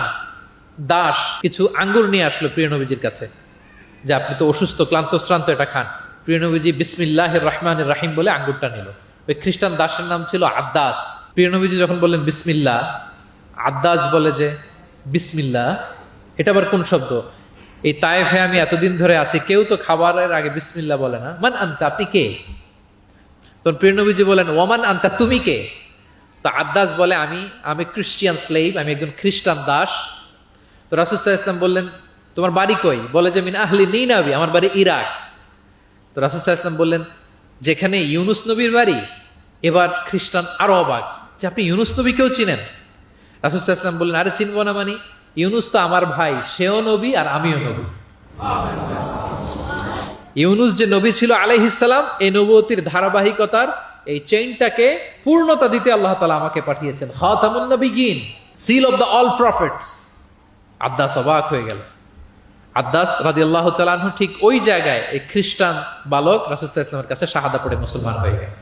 দাস কিছু আঙ্গুর নিয়ে আসলো প্রিয় নবীজির কাছে, যে আপনি তো অসুস্থ, ক্লান্ত শ্রান্ত, এটা খান। প্রিয় নবীজি বিসমিল্লাহির রহমানির রহিম বলে আঙ্গুরটা নিল। ওই খ্রিস্টান দাসের নাম ছিল আদ্দাস। প্রিয় নবীজি যখন বললেন বিসমিল্লাহ, আদ্দাস বলে যে বিসমিল্লাহ, এটা আবার কোন শব্দ? এই তায়েফে আমি এতদিন ধরে আছি, কেউ তো খাবারের আগে বিসমিল্লাহ বলে না। মান আনতা, আপনি কে? তখন প্রিয় নবীজি বলেন, ওমান আনতা, তুমি কে? তো আদ্দাস বলে, আমি ক্রিশ্চিয়ান স্লেভ, আমি একজন খ্রিস্টান দাস। তো রাসূল সাল্লাল্লাহু আলাইহি ওয়াসাল্লাম বললেন, তোমার বাড়ি কই? বলে যে মিন আহলি নিনাবি, আমার বাড়ি ইরাক। তো রাসূল সাল্লাল্লাহু আলাইহি ওয়াসাল্লাম বললেন, যেখানে ইউনুস নবীর বাড়ি। এবার খ্রিস্টান আরো অবাক যে আপনি ইউনুস নবীকেও চিনেন? রাসূল সাল্লাল্লাহু আলাইহি ওয়াসাল্লাম বললেন, আরে চিনবো না মানে, ইউনুস তো আমার ভাই, সেও নবী আর আমিও নবী। ইউনুস যে নবী ছিল আলাইহিস সালাম, এই নবুয়তির ধারাবাহিকতার এই চেইনটাকে পূর্ণতা দিতে আল্লাহ তাআলা আমাকে পাঠিয়েছেন। খাতামুন নবিয়্যিন, seal of the all prophets. আদ্দাস অবাক হয়ে গেল। আদ্দাস রাদিয়াল্লাহু তাআলা আনহু ঠিক ওই জায়গায় এই খ্রিস্টান বালক রাসূল সাল্লাল্লাহু আলাইহি ওয়াসাল্লামের কাছে শাহাদা পড়ে মুসলমান হয়ে গেল।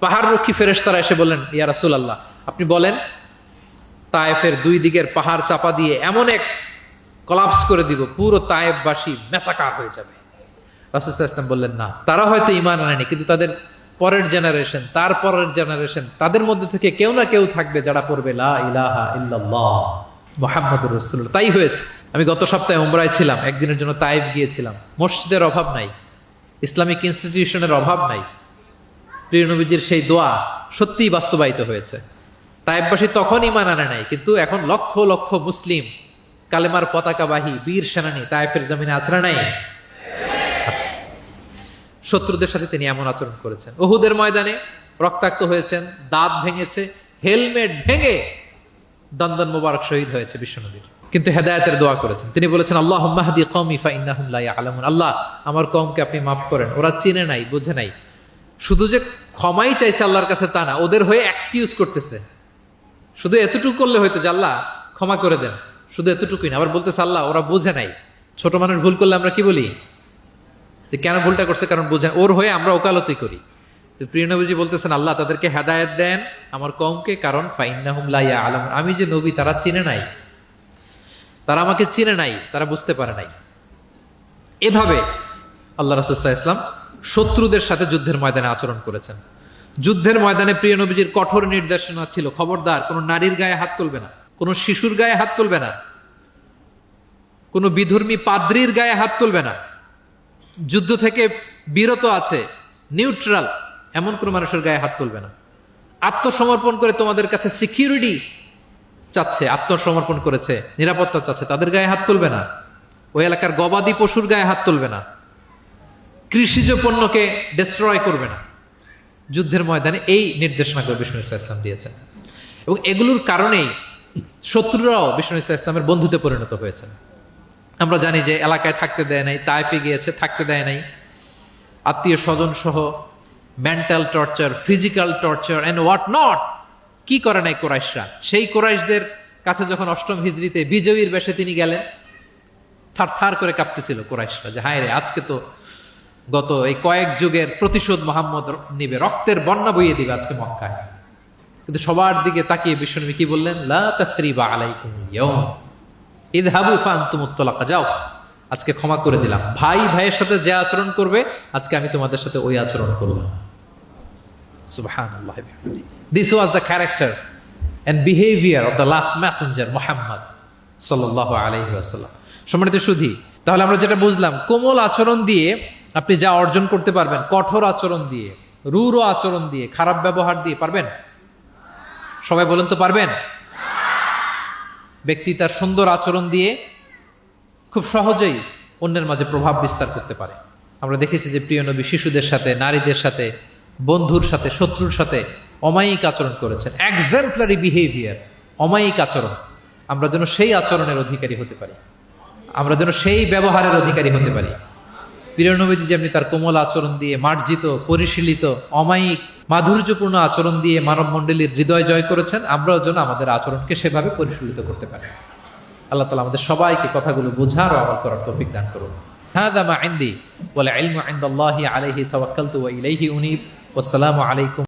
পাহাড় রক্ষী ফেরেশতারা এসে বললেন, ইয়া রাসূলুল্লাহ, আপনি বলেন তায়েফের দুই দিকের পাহাড় চাপা দিয়ে এমন এক কলাপস করে দিব, পুরো তায়েফবাসী মেসাকার হয়ে যাবে। রাসূল সাল্লাল্লাহু আলাইহি ওয়াসাল্লাম বললেন, না, তারা হয়তো ঈমান আনেনি, কিন্তু তাদের পরের জেনারেশন, তার পরের জেনারেশন, তাদের মধ্যে থেকে কেউ না কেউ থাকবে যারা পড়বে লা ইলাহা ইল্লাল্লাহ মুহাম্মাদুর রাসূলুল্লাহ। তাই হয়েছে। আমি গত সপ্তাহে উমরায় ছিলাম, একদিনের জন্য তায়েফ গিয়েছিলাম। মসজিদের অভাব নাই, ইসলামিক ইনস্টিটিউশনের অভাব নাই। প্রিয় নবীজির সেই দোয়া সত্যিই বাস্তবায়িত হয়েছে। তায়েফবাসী তখন ঈমান আনে নাই, কিন্তু এখন লক্ষ লক্ষ মুসলিম কালেমার পতাকাবাহী বীর সেনানী তায়েফের জমিনে আছে না নাই? আছে। শত্রুদের সাথে তিনি এমন আচরণ করেছেন। উহুদের ময়দানে রক্তাক্ত হয়েছেন, দাঁত ভেঙেছে, হেলমেট ভেঙে দন্দন মোবারক শহীদ হয়েছে বিশ্বনবীর। কিন্তু হেদায়েতের দোয়া করেছেন। তিনি বলেছেন, আল্লাহুম্মা হদি কওমি ফাইন্নাহুম লা ইয়ালামুন। আল্লাহ, আমার কওমকে আপনি মাফ করেন, ওরা চিনে নাই, বুঝে নাই। শুধু যে ক্ষমাই চাইছে আল্লাহর কাছে তা না, ওদের হয়ে এক্সকিউজ করতেছে। শুধু এতটুকু করলে হয়তো যে আল্লাহ ক্ষমা করে দেন, শুধু এতটুকুই না, আবার বলতেছে আল্লাহ ওরা বুঝে নাই। ছোট মানুষ ভুল করলে আমরা কি বলি? যে কেন ভুলটা করছে, কারণ বুঝে। ওর হয়ে আমরা ওকালতি করি। তো প্রিয় নবীজি বলতেছেন, আল্লাহ তাদেরকে হেদায়েত দেন আমার কওমকে, কারণ ফাইন্নাহুম লা ইয়ালামুন, আমি যে নবী তারা চিনে নাই, তারা আমাকে চিনে নাই, তারা বুঝতে পারে নাই। এভাবে আল্লাহ রাসূল সাল্লাল্লাহু আলাইহি ওয়াসাল্লাম শত্রুদের সাথে যুদ্ধের ময়দানে আচরণ করেছেন। যুদ্ধের ময়দানে প্রিয় নবীজির কঠোর নির্দেশনা ছিল, খবরদার কোনো নারীর গায়ে হাত তুলবে না, কোনো শিশুর গায়ে হাত তুলবে না, কোনো বিধর্মী পাদ্রীর গায়ে হাত তুলবে না। যুদ্ধ থেকে বিরত আছে, নিউট্রাল, এমন কোনো মানুষের গায়ে হাত তুলবে না। আত্মসমর্পণ করে তোমাদের কাছে সিকিউরিটি চাচ্ছে, আত্মসমর্পণ করেছে, নিরাপত্তা চাচ্ছে, তাদের গায়ে হাত তুলবে না। ওই এলাকার গবাদি পশুর গায়ে হাত তুলবে না, কৃষিজ পণ্যকে ডিস্ট্রয় করবে না। যুদ্ধের ময়দানে এই নির্দেশনাগুলো বিষ্ণু ইসলাম দিয়েছেন, এবং এগুলোর কারণেই শত্রুরাও বিষ্ণু ইসলামের বন্ধুতে পরিণত হয়েছেন। আমরা জানি যে এলাকায় থাকতে দেয় নাই, তায়েফে গিয়েছে, থাকতে দেয় নাই, আত্মীয় স্বজন সহ mental torture, physical torture and what not কি করে নাই কোরাইশরা। সেই কোরাইশদের কাছে যখন অষ্টম হিজরিতে বিজয়ীর বেশে তিনি গেলেন, থার থার করে কাঁপতেছিল কোরাইশরা যে হায় রে, আজকে তো গত এই কয়েক যুগের প্রতিশোধ মোহাম্মদ নিবে, রক্তের বন্যা বইয়ে দিবে আজকে মক্কায়। কিন্তু সবার দিকে তাকিয়ে বিশ্বনবী কি বললেন? লা তাসরিবা আলাইকুমুল ইয়াউম ইযহাবু ফাআনতুমুত তালাকা, যাও, আজকে ক্ষমা করে দিলাম। ভাই ভাইয়ের সাথে যে আচরণ করবে, আজকে আমি তোমাদের সাথে ওই আচরণ করব। সুবহানাল্লাহ। This was the character and behavior of the last messenger Muhammad sallallahu alayhi wasallam. সম্মানিত সুধী, তাহলে আমরা যেটা বুঝলাম, কোমল আচরণ দিয়ে আপনি যা অর্জন করতে পারবেন, কঠোর আচরণ দিয়ে, রূঢ় আচরণ দিয়ে, খারাপ ব্যবহার দিয়ে পারবেন? সবাই বলেন তো পারবেন? ব্যক্তি তার সুন্দর আচরণ দিয়ে খুব সহজেই অন্যের মাঝে প্রভাব বিস্তার করতে পারে। আমরা দেখেছি যে প্রিয় নবী শিশুদের সাথে, নারীদের সাথে, বন্ধুর সাথে, শত্রুর সাথে অমায়িক আচরণ করেছেন। এক্সাম্পলারি বিহেভিয়ার, অমায়িক আচরণ। আমরা যেন সেই আচরণের অধিকারী হতে পারি, আমরা যেন সেই ব্যবহারের অধিকারী হতে পারি। প্রিয় নবীজি যেমনি তার কোমল আচরণ দিয়ে, মার্জিত, পরিশীলিত, অমায়িক, মাধুর্যপূর্ণ আচরণ দিয়ে মানব মণ্ডলীর হৃদয় জয় করেছেন, আমরাও যেন আমাদের আচরণকে সেভাবে পরিশীলিত করতে পারি। আল্লাহ তাআলা আমাদের সবাইকে কথাগুলো বোঝার ও আমল করার তৌফিক দান করুন। হাযা মা ইনদি ওয়াল ইলমু ইনদাল্লাহি আলাইহি তাওয়াক্কালতু ওয়া ইলাইহি উনীব। ওয়াসসালামু আলাইকুম।